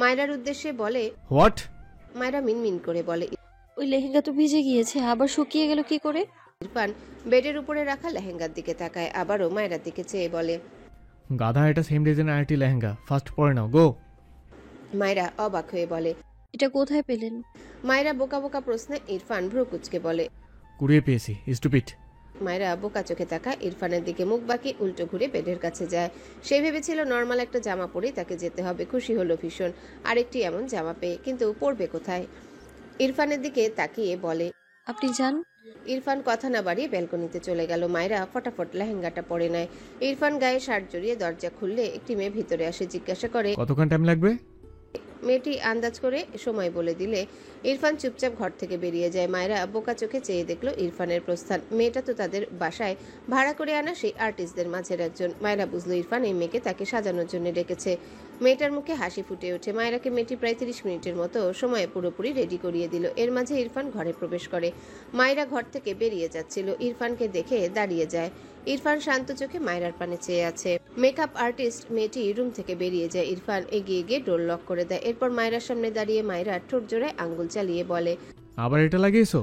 মায়রার উদ্দেশ্যে বলে, হোয়াট? মায়রা মিনমিন করে বলে, ওই লেহেঙ্গা তো ভিজে গিয়েছে, আবার শুকিয়ে গেল কি করে? ইরফান বেডের উপরে রাখা লেহেঙ্গার দিকে তাকায়, আবারও মায়রার দিকে চেয়ে বলে, গাধা, এটা সেম ডিজাইন আরেকটি লেহেঙ্গা, ফার্স্ট পরে নাও, গো। মায়রা অবাক হয়ে বলে। এটা কোথায় পেলেন? মায়রা বোকা বোকা প্রশ্নে ইরফান ভ্রু কুচকে বলে, কুড়িয়ে পেয়েছি, স্টুপিড। মায়রা বোকা চোখে তাকায় ইরফানের দিকে, মুখ বাঁকিয়ে উল্টো ঘুরে বেডের কাছে যায়। সে ভেবেছিল নর্মাল একটা জামা পরেই তাকে যেতে হবে। খুশি হলো ভীষণ আরেকটি এমন জামা পেয়ে, কিন্তু পরবে কোথায়? ইরফানের দিকে তাকিয়ে বলে, আপনি যান। ইরফান কথা না বাড়িয়ে ব্যালকনিতে চলে গেল। মায়রা ফটাফট লেহেঙ্গাটা পরে নেয়। ইরফান গায়ে শার্ট জড়িয়ে দরজা খুললে একটি মেয়ে ভিতরে আসে। জিজ্ঞাসা করে, কতক্ষণ টাইম লাগবে? মেয়েটি আন্দাজ করে সময় বলে দিলে ইরফান চুপচাপ ঘর থেকে বেরিয়ে যায়। মায়রা বোকা চোখে চেয়ে দেখলো ইরফানের প্রস্থান। মেয়েটা তো তাদের বাসায় ভাড়া করে আনা সেই আর্টিস্টদের মাঝের একজন। মায়রা বুঝলো ইরফান এই মেয়েকে তাকে সাজানোর জন্য ডেকেছে। মেয়েটার মুখে হাসি ফুটে ওঠে। মায়রাকে মেয়েটি প্রায় 30 মিনিটের মতো সময়ে পুরোপুরি রেডি করিয়ে দিল। এর মাঝে ইরফান ঘরে প্রবেশ করে। মায়রা ঘর থেকে বেরিয়ে যাচ্ছিল, ইরফানকে দেখে দাঁড়িয়ে যায়। ইরফান শান্ত চোখে মায়রার পানে চেয়ে আছে। মেকআপ আর্টিস্ট মেয়েটি রুম থেকে বেরিয়ে যায়। ইরফান এগিয়ে গিয়ে ডোর লক করে দেয়। এরপর মায়রার সামনে দাঁড়িয়ে মায়রার ঠোঁট জোড়ায় আঙ্গুল চালিয়ে বলে, আবার এটা লাগিয়েছো?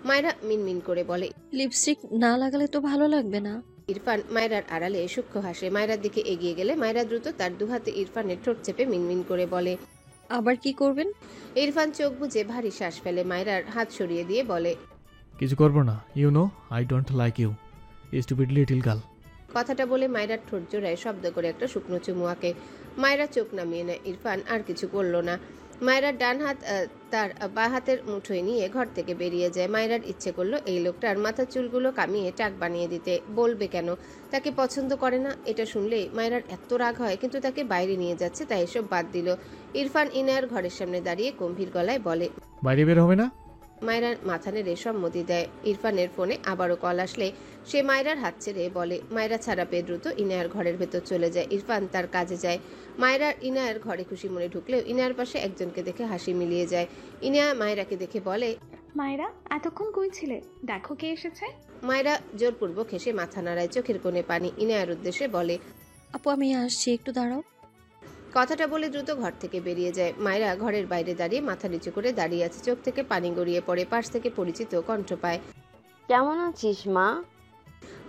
মায়রা মিনমিন করে বলে, লিপস্টিক না লাগালে তো ভালো লাগবে না। ইরফান মায়রার আড়ালে সূক্ষ্ম হাসে। মায়রার দিকে এগিয়ে গেলে মায়রা দ্রুত তার দুহাতে ইরফানের ঠোঁট চেপে মিনমিন করে বলে, আবার কি করবেন? ইরফান চোখ বুজে ভারী শ্বাস ফেলে মায়রার হাত সরিয়ে দিয়ে বলে, কিছু করবো না, you know I don't like you, stupid little girl. কথাটা বলে মায়রার ঠোঁট জোড়ায় শব্দ করে একটা শুকনো চুমু আঁকে। মায়রা চোখ নামিয়ে নেয়। ইরফান আর কিছু করল না। মায়রার ডান হাত তার বাঁ হাতের মুঠোয় নিয়ে ঘর থেকে বেরিয়ে যায়। মায়রার ইচ্ছে করলো এই লোকটার মাথার চুলগুলো কামিয়ে টাক বানিয়ে দিতে। বলবে কেন তাকে পছন্দ করে না? এটা শুনলেই মায়রার এত রাগ হয়, কিন্তু তাকে বাইরে নিয়ে যাচ্ছে তাই এসব বাদ দিল। ইরফান ইনায়ার ঘরের সামনে দাঁড়িয়ে গম্ভীর গলায় বলে, বাইরে বের হবে না? মায়রার মাথা নেড়ে সম্মতি দেয়। ইরফানের ফোনে আবারও কল আসলে সে মায়রার হাত ছেড়ে বলে। মায়রা ছাড়া পেয়ে দ্রুত ইনায়ার ঘরের ভেতর চলে যায়। ইরফান তার কাজে যায়। মায়রা ইনায়ার ঘরে খুশি মনে ঢুকলেও ইনায়ার পাশে একজনকে দেখে হাসি মিলিয়ে যায়। ইনায়া মায়রাকে দেখে বলে, মায়েরা এতক্ষণ কই ছিলে? দেখো কে এসেছে। মায়রা জোরপূর্বক হেসে মাথা নাড়ায়, চোখের কোণে পানি। ইনায়ার উদ্দেশ্যে বলে, আপু আমি আসছি, একটু দাঁড়াও। কথাটা বলে দ্রুত ঘর থেকে বেরিয়ে যায়। মায়রা ঘরের বাইরে দাঁড়িয়ে মাথা নিচু করে দাঁড়িয়ে আছে। চোখ থেকে পানি গড়িয়ে পড়ে। পাশ থেকে পরিচিত কণ্ঠ পায়। কেমন আছিস মা?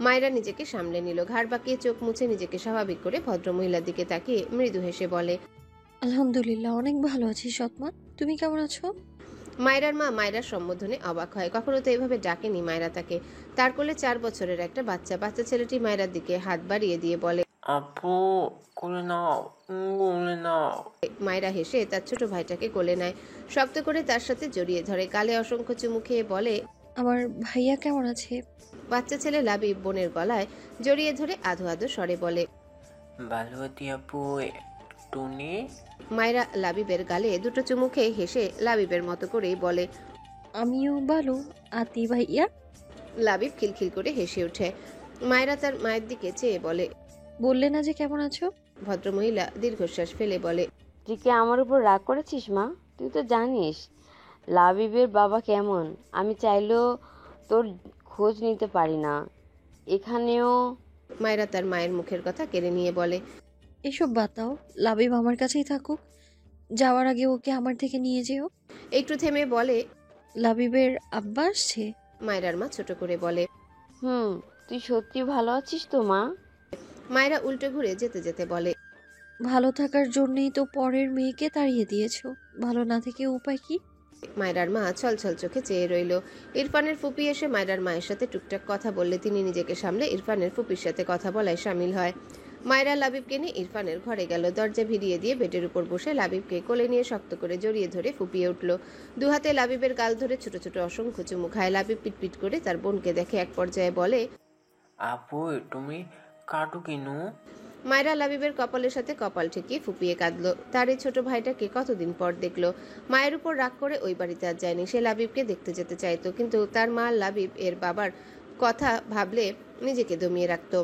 মায়রা নিজেকে সামলে নিল। ঘাড় বাঁকিয়ে চোখ মুছে নিজেকে স্বাভাবিক করে ভদ্রমহিলার দিকে তাকিয়ে মৃদু হেসে বলে, আলহামদুলিল্লাহ অনেক ভালো আছি সৎমা, তুমি কেমন আছো? মায়রার মা মায়রার সম্বোধনে অবাক হয়। কখনো তো এভাবে ডাকেনি মায়রা তাকে। তার কোলে 4 বছরের একটা বাচ্চা। বাচ্চা ছেলেটি মায়রার দিকে হাত বাড়িয়ে দিয়ে বলে, আপু কোলে নাও, কোলে নাও। মায়রা হেসে তার ছোট ভাইটাকে কোলে নেয়, শক্ত করে তার সাথে জড়িয়ে ধরে। গালে অসংখ্য চুমু খেয়ে বলে, আমার ভাইয়া কেমন আছে? বাচ্চা ছেলে লাবিব বোনের গলায় জড়িয়ে ধরে আধো আধো স্বরে বলে, ভালো আছি আপু। টুনি মায়রা লাবিবের গালে দুটো চুমু খেয়ে হেসে লাবিবের মতো করেই বলে, আমিও ভালো আতি ভাইয়া। লাবিব খিলখিল করে হেসে ওঠে। মায়রা তার মায়ের দিকে চেয়ে বলে, বললে না যে কেমন আছো? ভদ্রমহিলা দীর্ঘশ্বাস ফেলে বলে, তুই কি আমার উপর রাগ করেছিস মা? তুই তো জানিস লাবিবের বাবা কেমন। আমি চাইলেও তোর খোঁজ নিতে পারি না। এখানেও মায়রা তার মায়ের মুখের কথা কেড়ে নিয়ে বলে, এসব বাদ দাও, লাবিব আমার কাছেই থাকুক। যাওয়ার আগে ওকে আমার থেকে নিয়ে যেও। একটু থেমে বলে, লাবিবের আব্বা আসছে। মায়রার মা ছোট করে বলে, তুই সত্যি ভালো আছিস তো মা? মায়রা উল্টে ঘুরে যেতে যেতে বলে, ভালো থাকার জন্যই তো পরের মেয়েকে তাড়িয়ে দিয়েছো, ভালো না থেকে উপায় কি? মায়রার মা ছলছল চোখে চেয়ে রইল। ইরফানের ফুপি এসে মায়রার মায়ের সাথে টুকটাক কথা বললে তিনি নিজেকে সামলে ইরফানের ফুপির সাথে কথা বলায় সামিল হয়। মায়রা লাবিবকে নিয়ে ইরফানের ঘরে গেল। দরজা ভিড়িয়ে দিয়ে বেডের উপর বসে লাবিবকে কোলে নিয়ে শক্ত করে জড়িয়ে ধরে ফুপিয়ে উঠল। দুহাতে লাবিবের গাল ধরে ছোট ছোট অসংখ্য চুমু খায়। লাবিব পিটপিট করে তার বোনকে দেখে এক পর্যায়ে বলে, আপু তুমি কাটু কিনু। মায়রা লাবিবের কপালের সাথে কপাল ঠেকিয়ে ফুপিয়ে কাঁদলো। তার এই ছোট ভাইটাকে কতদিন পর দেখলো। মায়ের উপর রাগ করে ওই বাড়িতে আর যায়নি। সে লাবিবকে দেখতে যেতে চাইতো, কিন্তু তার মা লাবিব এর বাবার কথা ভাবলে নিজেকে দমিয়ে রাখতো।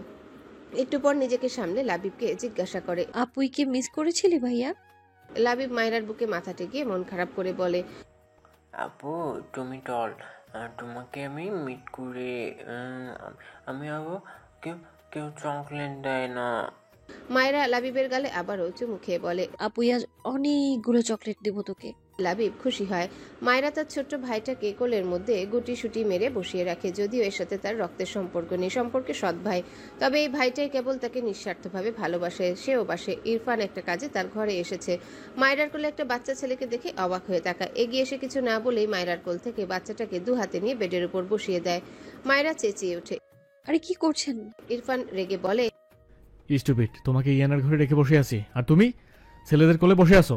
একটু পর নিজেকে সামলে লাবিবকে জিজ্ঞাসা করে, আপুইকে মিস করেছিলি ভাইয়া? লাবিব মায়রার বুকে মাথা টেকিয়ে মন খারাপ করে বলে, আপু তুমি টল, তোমাকে আমি মিট করে আমি আবো কেউ কেউ চকলেট দেয় না। মায়রা লাবিবের গালে আবারও চুমু খেয়ে বলে, আপুই আজ অনেকগুলো চকলেট দেবো তোকে। লাবিব খুশি হয়। মায়রা তার ছোট্ট ভাইটাকে কোলের মধ্যে গুটি সুটি মেরে বসিয়ে রাখে। যদিও এর সাথে তার রক্তের সম্পর্ক নেই, সম্পর্কে সৎ ভাই, তবে এই ভাইটাই কেবল তাকে নিঃস্বার্থভাবে ভালোবাসে। সেও বাসে। ইরফান একটা কাজে তার ঘরে এসেছে। মায়রার কোলে একটা বাচ্চা ছেলেকে দেখে অবাক হয়ে তাকায়। এগিয়ে এসে কিছু না বলেই মায়রার কোল থেকে বাচ্চাটাকে 2 হাতে নিয়ে বেডের উপর বসিয়ে দেয়। মায়রা চেঁচিয়ে ওঠে। আরে কি করছেন? ইরফান রেগে বলে, স্টুপিড, তোমাকে ইয়ানার ঘরে রেখে বসে আছি আর তুমি ছেলেদের কোলে বসে আছো।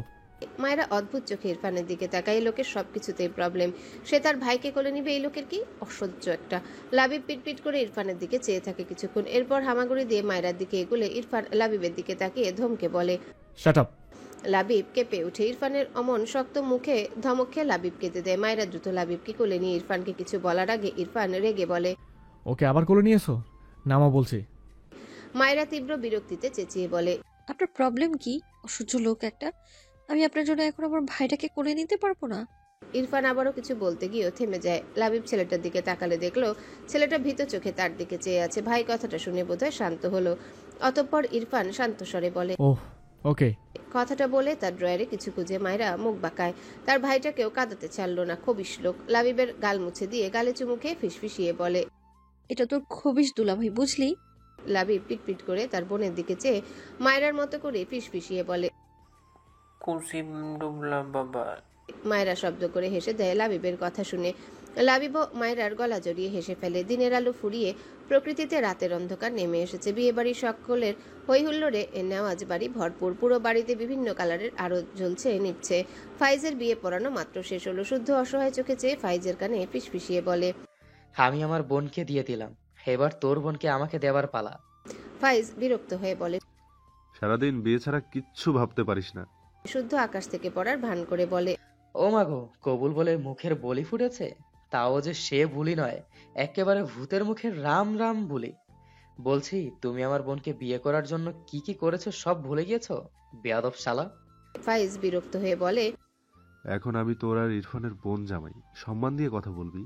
মায়েরা অদ্ভুত চোখে ইরফানের দিকে তাকায়। এই লোকের সবকিছুতেই প্রবলেম। সে তার ভাইকে কোলে নিবে, এই লোকের কি অসহ্য একটা। লাবিব পিটপিট করে ইরফানের দিকে চেয়ে থাকে কিছুক্ষণ। এরপর হামাগুড়ি দিয়ে মায়রার দিকে এগুলে ইরফান লাবিবের দিকে তাকিয়ে ধমকে বলে, শাট আপ। লাবিব কেঁপে উঠে। ইরফানের অমন শক্ত মুখে ধমক খেয়ে লাবিব কেঁদে দেয়। মায়রা দ্রুত লাবিবকে কোলে নিয়ে ইরফানকে কিছু বলার আগে ইরফান রেগে বলে, ওকে আবার কোলে নিয়েছো? নামা বলছি। মায়রা তীব্র বিরক্তিতে চেঁচিয়ে বলে, আপনার প্রবলেম কি? অসহ্য লোক একটা। আমি আপনার জন্য এখন আমার ভাইটাকে কোলে নিতে পারবো না। ইরফান আবারও কিছু বলতে গিয়েও থেমে যায়। লাবিব ছেলেটার দিকে তাকালে দেখলো ছেলেটা ভীত চোখে তার দিকে চেয়ে আছে। ভাই কথাটা শুনে বোধহয় শান্ত হলো। অতঃপর ইরফান শান্ত স্বরে বলে, ওহ ওকে। কথাটা বলে তার ড্রয়ারে কিছু খুঁজে মায়রা মুখ বাঁকায়। তার ভাইটাকেও কাঁদাতে ছাড়লো না। খবিশ লোক। লাবিবের গাল মুছে দিয়ে গালে চুমু খেয়ে ফিসফিসিয়ে বলে, এটা তোর খবিশ দুলাভাই, বুঝলি? লাবিব পিটপিট করে তার বোনের দিকে চেয়ে মায়রার মতো করে ফিসফিসিয়ে বলে, কুসিম ডুবলা বাবা। মায়রা শব্দ করে হেসে দেয় লাবিবের কথা শুনে। লাবিব মায়রার গলা জড়িয়ে হেসে ফেলে। দিনের আলো ফুরিয়ে প্রকৃতিতে রাতের অন্ধকার নেমে এসেছে। বিয়ে বাড়ির সকলের হৈহুল্লোড়ে নেওয়াজ বাড়ি ভরপুর। পুরো বাড়িতে বিভিন্ন কালারের আলো জ্বলছে নিভছে। ফাইজের বিয়ে পড়ানো মাত্র শেষ হলো। শুদ্ধ অসহায় চোখে চেয়ে ফাইজের কানে ফিসফিসিয়ে বলে, আমি আমার বোনকে দিয়ে দিলাম, এবার তোর বোনকে আমাকে দেবার পালা। ফাইজ বিরক্ত হয়ে বলে। সারাদিন বিয়ে ছাড়া কিচ্ছু ভাবতে পারিস না। শুদ্ধ আকাশ থেকে পড়ার ভান করে বলে, ও মাগো, কবুল বলে মুখের বলি ফুটেছে, তাও যে সে বুলি নয়, একেবারে ভূতের মুখের রাম রাম বুলি। বলছি, তুমি আমার বোনকে বিয়ে করার জন্য কি কি করেছো সব ভুলে গিয়েছো, বেয়াদব শালা। ফাইজ বিরক্ত হয়ে বলে, এখন আমি তোর আর ইরফানের বোন জামাই, সম্মান দিয়ে কথা বলবি।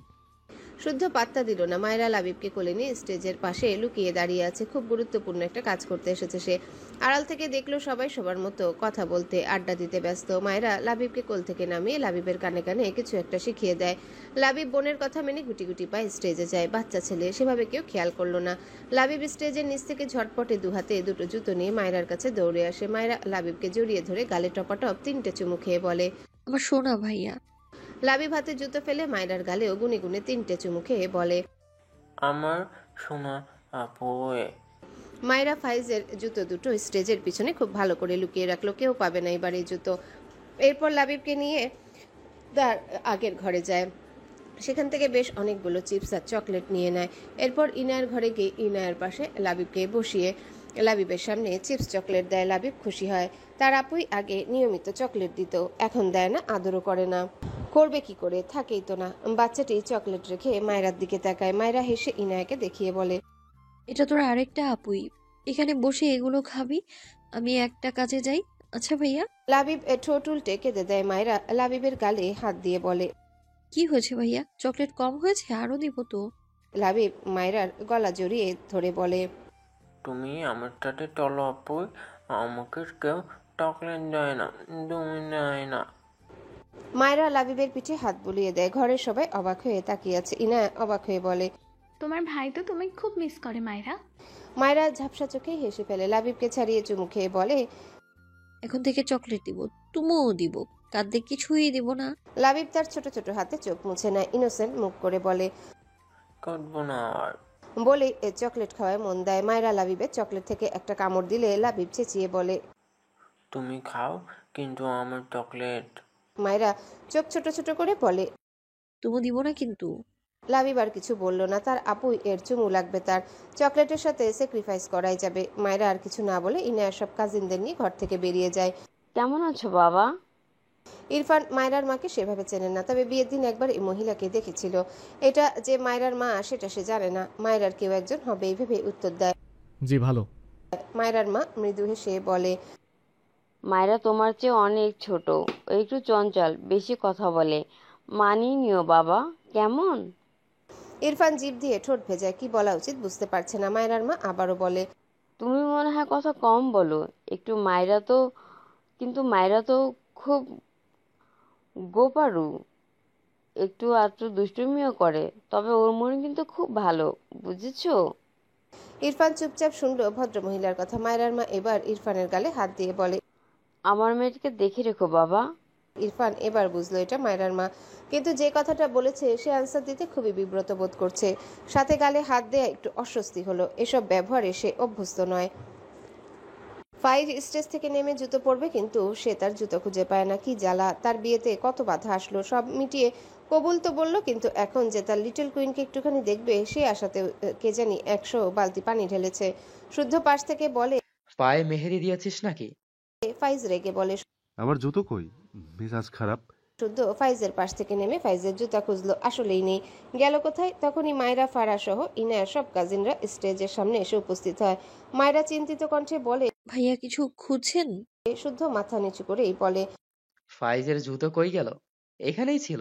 শুদ্ধ পাত্তা দিল না। মায়রা লাবিবকে কোলে নিয়ে স্টেজের পাশে লুকিয়ে দাঁড়িয়ে আছে। খুব গুরুত্বপূর্ণ একটা কাজ করতে এসেছে সে। আড়াল থেকে দেখলো সবাই সবার মতো কথা বলতে আড্ডা দিতে ব্যস্ত। মায়রা লাবিবকে কোল থেকে নামিয়ে লাবিবের কানে কানে কিছু একটা শিখিয়ে দেয়। লাবিব বোনের কথা মেনে গুটি গুটি পায়ে স্টেজে যায়। বাচ্চা ছেলে, সেভাবে কেউ খেয়াল করলো না। লাবিব স্টেজের নিচ থেকে ঝটপটে দুহাতে দুটো জুতো নিয়ে মায়রার কাছে দৌড়ে আসে। মায়রা লাবিবকে জড়িয়ে ধরে গালে টপাটপ 3টে চুমু খেয়ে বলে, আমার সোনা ভাইয়া। লাবিব হাতে জুতো ফেলে মায়রার গালেও গুনে গুনে 3টে চুমু খেয়ে বলে, আমার সোনা আপু। মায়রা ফাইজের জুতো দুটো স্টেজের পিছনে খুব ভালো করে লুকিয়ে রাখলো, কেউ পাবে না এবার এই জুতো। এরপর লাবিবকে নিয়ে তার আগের ঘরে যায়। সেখান থেকে বেশ অনেকগুলো চিপস আর চকলেট নিয়ে নেয়। এরপর ইনায়ের ঘরে গিয়ে ইনায়ের পাশে লাবিবকে বসিয়ে লাবিবের সামনে চিপস চকলেট দেয়। লাবিব খুশি হয়। তার আপুই আগে নিয়মিত চকলেট দিত, এখন দেয় না, আদরও করে না। করবে কি করে, থাকেই তো না। বাচ্চাটি চকলেট রেখে মায়রার দিকে তাকায়। মায়রা হেসে ইনায়াকে দেখিয়ে বলে, এটা তোর আরেকটা আপুই, এখানে বসে এগুলো খাবি, আমি একটা কাজে যাই। আচ্ছা ভাইয়া। লাবিব ঠোঁট উল্টে কেঁদে দেয়। মায়রা লাবিবের গালে হাত দিয়ে বলে, কি হয়েছে ভাইয়া, চকলেট কম হয়েছে, আরো দিব তো। লাবিব মায়রার গলা জড়িয়ে ধরে বলে, তুমি আমার সাথে চলো আপু, আমাকে কেউ চকলেট দেয় না, তুমি দেয় না। মায়রা লাবিবের পিঠে হাত বুলিয়ে দেয়। ঘরের সবাই অবাক হয়ে তাকিয়ে আছে। ইনায়া অবাক হয়ে বলে, তোমার ভাই তো তুমি খুব মিস করে মায়েরা। মায়রা ঝাপসা চোখে হেসে ফেলে। লাবিবকে ছাড়িয়ে চুমু খেয়ে বলে, এখন থেকে চকলেট দিব, তুমিও দিব, কাঁদতে কিছুই দিব না। লাবিব তার ছোট ছোট হাতে চোখ মুছে নেয়। ইনোসেন্ট মুখ করে বলে, কাঁদবো না আর। বলে চকলেট খাওয়ায় মন দেয়। মায়রা লাবিবের চকলেট থেকে একটা কামড় দিলে লাবিব চেঁচিয়ে বলে, তুমি খাও কিন্তু আমার চকলেট। মায়রা চোখ ছোট ছোট করে বলে, তুমি দিব না কিন্তু। লাবিব আর কিছু বলল না। তার আপুই এর চুমু লাগবে, তার চকলেটের সাথে স্যাক্রিফাইস করাই যাবে। মায়রা আর কিছু না বলে ইনায়ার সব কাজিনদের নিয়ে ঘর থেকে বেরিয়ে যায়। কেমন আছো বাবা? ইরফান মায়রার মাকে সেভাবে চেনে না, তবে বিয়ের দিন একবার এই মহিলাকে দেখেছিল। এটা যে মায়রার মা সেটা সে জানে না। মায়রার কেউ একজন হবে এই ভেবে উত্তর দেয়। জি ভালো। মায়রার মা মৃদু হেসে বলে, মায়েরা তোমার চেয়ে অনেক ছোট, ও একটু চঞ্চল, বেশি কথা বলে, মানিয়ে নিও বাবা, কেমন? ইরফান জিভ দিয়ে ঠোঁট ভেজায়, কি বলা উচিত বুঝতে পারছে না। মায়রার মা আবারও বলে, তুমি মনে হয় কথা কম বলো একটু। কিন্তু মায়েরা তো খুব গোপারু, একটু আধটু দুষ্টুমিও করে, তবে ওর মন কিন্তু খুব ভালো, বুঝেছো? ইরফান চুপচাপ শুনলো ভদ্রমহিলার কথা। মায়রার মা এবার ইরফানের গালে হাত দিয়ে বলে, আমার মেয়েটাকে দেখে রেখো বাবা। ইরফান এবার বুঝলো এটা মায়রার মা, কিন্তু যে কথাটা বলেছে সে আনসার দিতে খুবই বিব্রত বোধ করছে। সাথে গালে হাত দেয়া একটু অস্বস্তি হলো। এসব ব্যবহারে সে অভ্যস্ত নয়। ফাইজ স্টেজ থেকে নেমে জুতো পরবে, কিন্তু সে তার জুতো খুঁজে পায় না। কি জ্বালা! তার বিয়েতে কত বাধা আসলো, সব মিটিয়ে কবুল তো বললো, কিন্তু এখন যে তার লিটল কুইনকে একটুখানি দেখবে সে আশাতে কে জানি 100 বালতি পানি ঢেলেছে। শুদ্ধ পাশ থেকে বলে, পায়ে মেহেদি দিয়েছিস নাকি? ফাইজ রেগে বলে, আমার জুতো কই? মেজাজ খারাপ। শুদ্ধ ফাইজের পাশ থেকে নেমে ফাইজের জুতা খুঁজলো, আসলেই নেই। গেল কোথায়? তখনই মায়রা, ফারা সহ ইনায়ার সব কাজিনরা স্টেজের সামনে এসে উপস্থিত হয়। মায়রা চিন্তিত কণ্ঠে বলে, ভাইয়া কিছু খুঁজছেন? শুদ্ধ মাথা নিচু করেই বলে, ফাইজের জুতো কই গেল? এখানেই ছিল।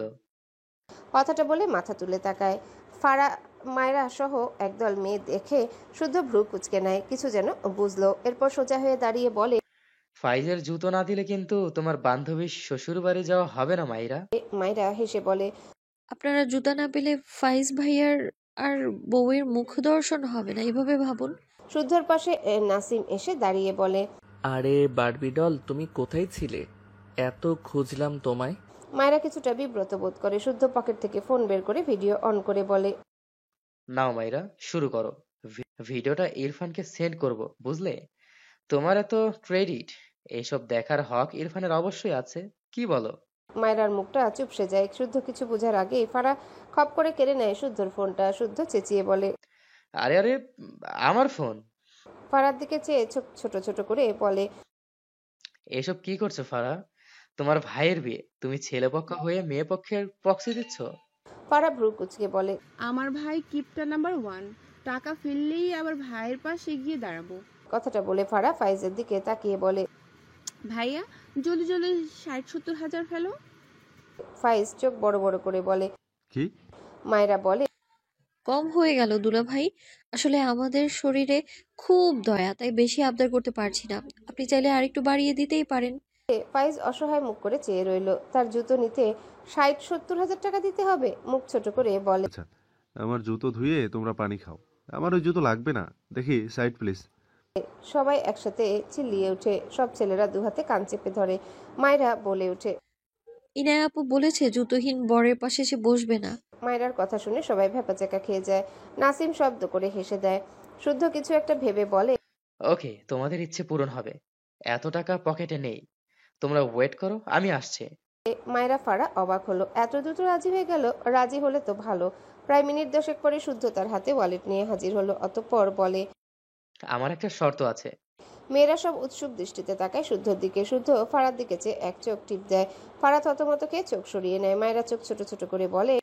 কথাটা বলে মাথা তুলে তাকায়। ফারা, মায়রা সহ একদল মেয়ে দেখে শুদ্ধ ভ্রু কুচকে নেয়, কিছু যেন বুঝলো। এরপর সোজা হয়ে দাঁড়িয়ে বলে, ফাইজের জুতো না দিলে কিন্তু তোমার বান্ধবীর শ্বশুর বাড়ি যাওয়া হবে না মাইরা। মায়রা হেসে বলে, আপনারা জুতা না পেলে ফাইজ ভাইয়ার আর বউয়ের মুখ দর্শন হবে না, এভাবে ভাবুন। শুদ্ধর পাশে নাসিম এসে দাঁড়িয়ে বলে, আরে বারবি ডল, তুমি কোথায় ছিলে? এত খুঁজলাম তোমায়। মায়েরা কিছুটা বিব্রত বোধ করে। শুদ্ধ পকেট থেকে ফোন বের করে ভিডিও অন করে বলে, নাও মাইরা, শুরু করো। ভিডিওটা ইরফানকে সেন্ড করব, বুঝলে? তোমার এত ক্রেডিট, এইসব দেখার হক ইরফানের অবশ্যই আছে, কি বলো? মায়েরার মুখটা চুপসে যায়। শুদ্ধ কিছু বোঝার আগেই ফারা খপ করে কেড়ে নেয় শুদ্ধর ফোনটা। শুদ্ধ চেঁচিয়ে বলে, আরে আরে, আমার ফোন! ফারার দিকে চেয়ে চোখ ছোট ছোট করে বলে, এসব কি করছো ফারা? তোমার ভাইয়ের বিয়ে, তুমি ছেলে পক্ষ হয়ে মেয়ে পক্ষের প্রক্সি দিচ্ছ? ফারা ভ্রু কুচকে বলে, আমার ভাই কিপটা নাম্বার 1, টাকা ফেললেই আবার ভাইয়ের পাশে গিয়ে দাঁড়াবো। কথাটা বলে ফারা ফাইজের দিকে তাকিয়ে বলে, ভাইয়া জলদি জলদি 60-70 হাজার ফেলো। ফাইজ চোখ বড় বড় করে বলে। কি? মায়েরা বলে, কম হয়ে গেল দুলা ভাই, আসলে আমাদের শরীরে খুব দয়া, তাই বেশি আবদার করতে পারছি না। আপনি চাইলে আরেকটু বাড়িয়ে দিতেই পারেন। ফাইজ অসহায় মুখ করে চেয়ে রইল। তার জুতো নিতে 60-70 হাজার টাকা দিতে হবে? মুখ ছোট করে বলে, আচ্ছা, আমার জুতো ধুয়ে তোমরা পানি খাও। আমার ওই জুতো লাগবে না। দেখি সাইড প্লিজ। সবাই একসাথে চিল্লিয়ে ওঠে। সব ছেলেরা দুহাতে কান চেপে ধরে। মায়েরা বলে ওঠে, ইনায়া আপু বলেছে জুতোহীন বরের পাশে সে বসবে না। মায়েরার কথা শুনে সবাই ভ্যাপাচাকা খেয়ে যায়। নাসিম শব্দ করে হেসে দেয়। শুদ্ধ কিছু একটা ভেবে বলে, ওকে, তোমাদের ইচ্ছে পূরণ হবে। এত টাকা পকেটে নেই, তোমরা ওয়েট করো, আমি আসছি। মায়েরা ফাড়া অবাক হলো। এত দ্রুত রাজি হয়ে গেল? রাজি হলে তো ভালো। প্রায় মিনিট 10 পরে শুদ্ধ তার হাতে ওয়ালেট নিয়ে হাজির হলো। অতঃপর বলে, আমার একটা শর্ত আছে। মেয়েরা সব উৎসুক দৃষ্টিতে তাকায় শুদ্ধর দিকে। শুদ্ধ ফাড়ার দিকে চেয়ে এক চোখ টিপ দেয়। ফাড়া থতমত খেয়ে চোখ সরিয়ে নেয়। মায়েরা চোখ ছোট ছোট করে বলে,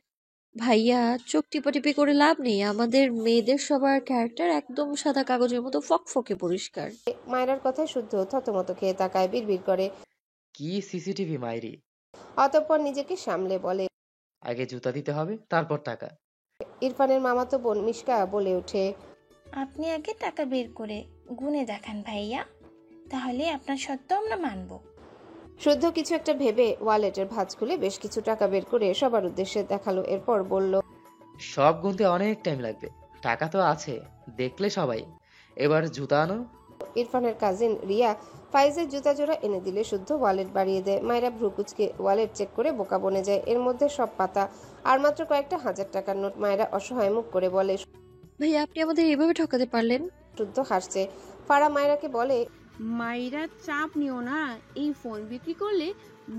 ভাইয়া চোখ টিপাটিপি করে লাভ নেই, আমাদের মেয়েদের সবার ক্যারেক্টার একদম সাদা কাগজের মতো ফকফকে পরিষ্কার। মায়েরার কথায় শুদ্ধ থতমত খেয়ে তাকায়, বিড়বিড় করে। কি সিসিটিভি মাইরি! অতঃপর নিজেকে সামলে বলে, আগে জুতা দিতে হবে, তারপর টাকা। ইরফানের মামাতো বোন মিশকা বলে ওঠে, আপনি আগে টাকা বের করে গুনে দেখান ভাইয়া, তাহলে আপনার সত্য আমরা মানব। শুদ্ধ কিছু একটা ভেবে ওয়ালেটের ভাঁজ খুলে বেশ কিছু টাকা বের করে সবার উদ্দেশ্যে দেখালো। এরপর বলল, সব গুনতে অনেক টাইম লাগবে, টাকা তো আছে, দেখলে সবাই। এবার জুতা আনো। ইরফানের কাজিন রিয়া ফাইজের জুতা জোড়া এনে দিলে শুদ্ধ ওয়ালেট বাড়িয়ে দেয়। মায়েরা ভ্রুকুচকে ওয়ালেট চেক করে বোকা বনে যায়। এর মধ্যে সব পাতা আর মাত্র কয়েকটা 1000 টাকার নোট। মায়েরা অসহায় মুখ করে বলে, ভাইয়া আপনি আমাদের এভাবে ঠকাতে পারলেন? শুদ্ধ হাসছে। ফারা মায়েরাকে বলে, মাইরা চাপ নিও না, এই ফোন বিক্রি করলে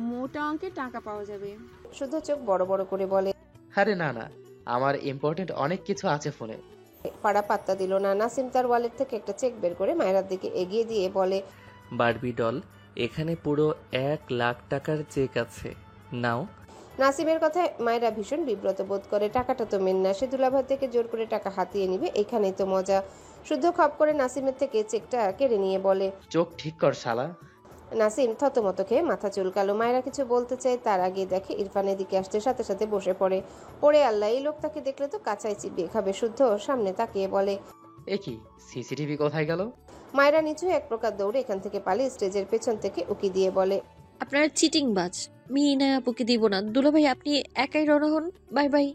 মোটা অঙ্কের টাকা পাওয়া যাবে। শুদ্ধ চোখ বড় বড় করে বলে, আরে না না, আমার ইম্পর্টেন্ট অনেক কিছু আছে ফোনে। ফারা পাত্তা দিল না। নাসিম তার ওয়ালেট থেকে একটা চেক বের করে মায়েরার দিকে এগিয়ে দিয়ে বলে, বারবি ডল, এখানে পুরো 1,00,000 টাকার চেক আছে, নাও। নাসিমের কথায় মায়েরা ভীষণ বিব্রত বোধ করে। টাকাটা তো মেন না, সে দুলাভাই থেকে জোর করে টাকা হাতিয়ে নিবে, এখানেই তো মজা। শুদ্ধ খপ করে নাসিমের থেকে চেকটা কেড়ে নিয়ে বলে, চোখ ঠিক কর শালা। নাসিম থতমত খেয়ে মাথা চুলকালো। মায়েরা কিছু বলতে চায়, তার আগে দেখে ইরফানের দিকে আসতে, সাথে সাথে বসে পড়ে। ওরে আল্লাহ, এই লোক তাকে দেখলে তো কাঁচাই চিবিয়ে খাবে। শুদ্ধ সামনে তাকিয়ে বলে, এ কি, সিসিটিভি কোথায় গেল? মায়েরা নিচু এক প্রকার দৌড়ে এখান থেকে পালিয়ে স্টেজের পেছন থেকে উকি দিয়ে বলে, আপনারা চিটিং বাজ, আমি ইনায়া আপুকে দিব না। দুলা ভাই আপনি একাই রওনা হন, বাই বাই।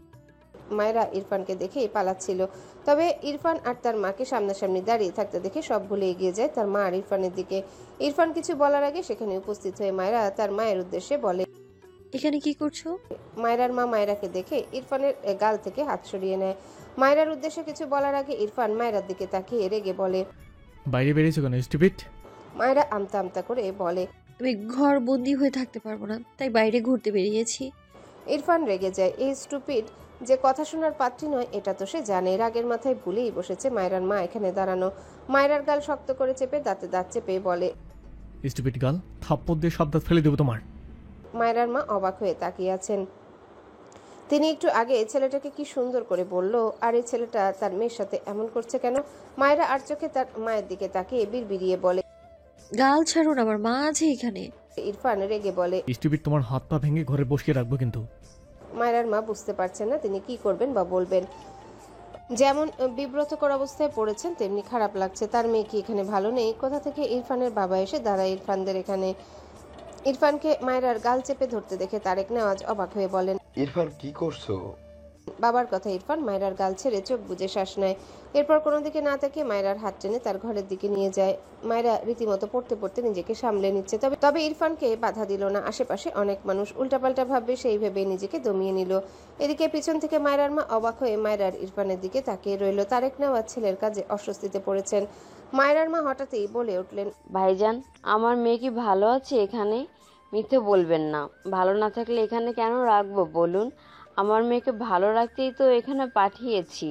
মায়েরা ইরফানকে দেখেই পালাচ্ছিল। তবে ইরফান আর তার মাকে সামনাসামনি দাঁড়িয়ে থাকতে দেখে সব ভুলে এগিয়ে যায় তার মা আর ইরফানের দিকে। ইরফান কিছু বলার আগে সেখানে উপস্থিত হয়ে মায়েরা তার মায়ের উদ্দেশ্যে বলে, এখানে কি করছো? মায়েরার মা মায়েরাকে দেখে ইরফানের গাল থেকে হাত সরিয়ে নেয়। মায়েরার উদ্দেশ্যে কিছু বলার আগে ইরফান মায়েরার দিকে তাকিয়ে রেগে বলে, বাইরে বেরিয়েছো কেন স্টুপিড? মায়েরা আমতা আমতা করে বলে, আমি ঘর বন্দি হয়ে থাকতে পারবো না, তাই বাইরে ঘুরতে বেরিয়েছি। ইরফান রেগে যায়। এই স্টুপিড যে কথা শোনার পাত্রী নয় এটা তো সে জানে। রাগের মাথায় ভুলেই বসেছে মায়েরার মা এখানে দাঁড়ানো। মায়েরার গাল শক্ত করে চেপে দাঁতে দাঁত চেপে বলে, স্টুপিড গার্ল, থাপ্পড় দিয়ে সব দাঁত ফেলে দেবো তোমার। মায়েরার মা অবাক হয়ে তাকিয়ে আছেন। তিনি একটু আগে ছেলেটাকে কি সুন্দর করে বলল, আর এই ছেলেটা তার মেয়ের সাথে এমন করছে কেন? মায়েরা আর চোখে তার মায়ের দিকে তাকিয়ে বিড়বিড়িয়ে বলে, গাল ছাড়ুন, আমার মা আছে এখানে। ইরফান রেগে বলে, স্টুপিড, তোমার হাত পা ভেঙে ঘরে বসিয়ে রাখবো কিন্তু। মায়েরার মা বুঝতে পারছেন না তিনি কি করবেন বা বলবেন। যেমন বিব্রতকর অবস্থায় পড়েছেন তেমনি খারাপ লাগছে। তার মেয়ে কি এখানে ভালো নেই? কোথা থেকে ইরফানের বাবা এসে দাঁড়ায় ইরফানদের এখানে। ইরফানকে মায়েরার গাল চেপে ধরতে দেখে তারেক নেওয়াজ অবাক হয়ে বলেন, ইরফান কি করছো? বাবার কথা ইরফান মায়রার গাল ছেড়ে চোখ বুজে শ্বাস নেয়। এরপর কোনো দিকে না তাকিয়ে মায়রার হাত টেনে তার ঘরের দিকে নিয়ে যায়। মায়রা রীতিমতো পড়তে পড়তে নিজেকে সামলে নিচ্ছে, তবে ইরফানকে বাধা দিল না। আশেপাশে অনেক মানুষ উল্টাপাল্টা ভাববে সেই ভেবে নিজেকে দমিয়ে নিল। এদিকে পিছন থেকে মায়রার মা অবাক হয়ে মায়রার ইরফানের দিকে তাকিয়ে রইল। তারেক নেওয়াজ ছেলের কাজে অস্বস্তিতে পড়েছেন। মায়রার মা হঠাৎই বলে উঠলেন, ভাইজান, আমার মেয়ে কি ভালো আছে এখানে? মিথ্যে বলবেন না। ভালো না থাকলে এখানে কেন রাখবো বলুন? আমার মেয়েকে ভালো রাখতেই তো এখানে পাঠিয়েছি।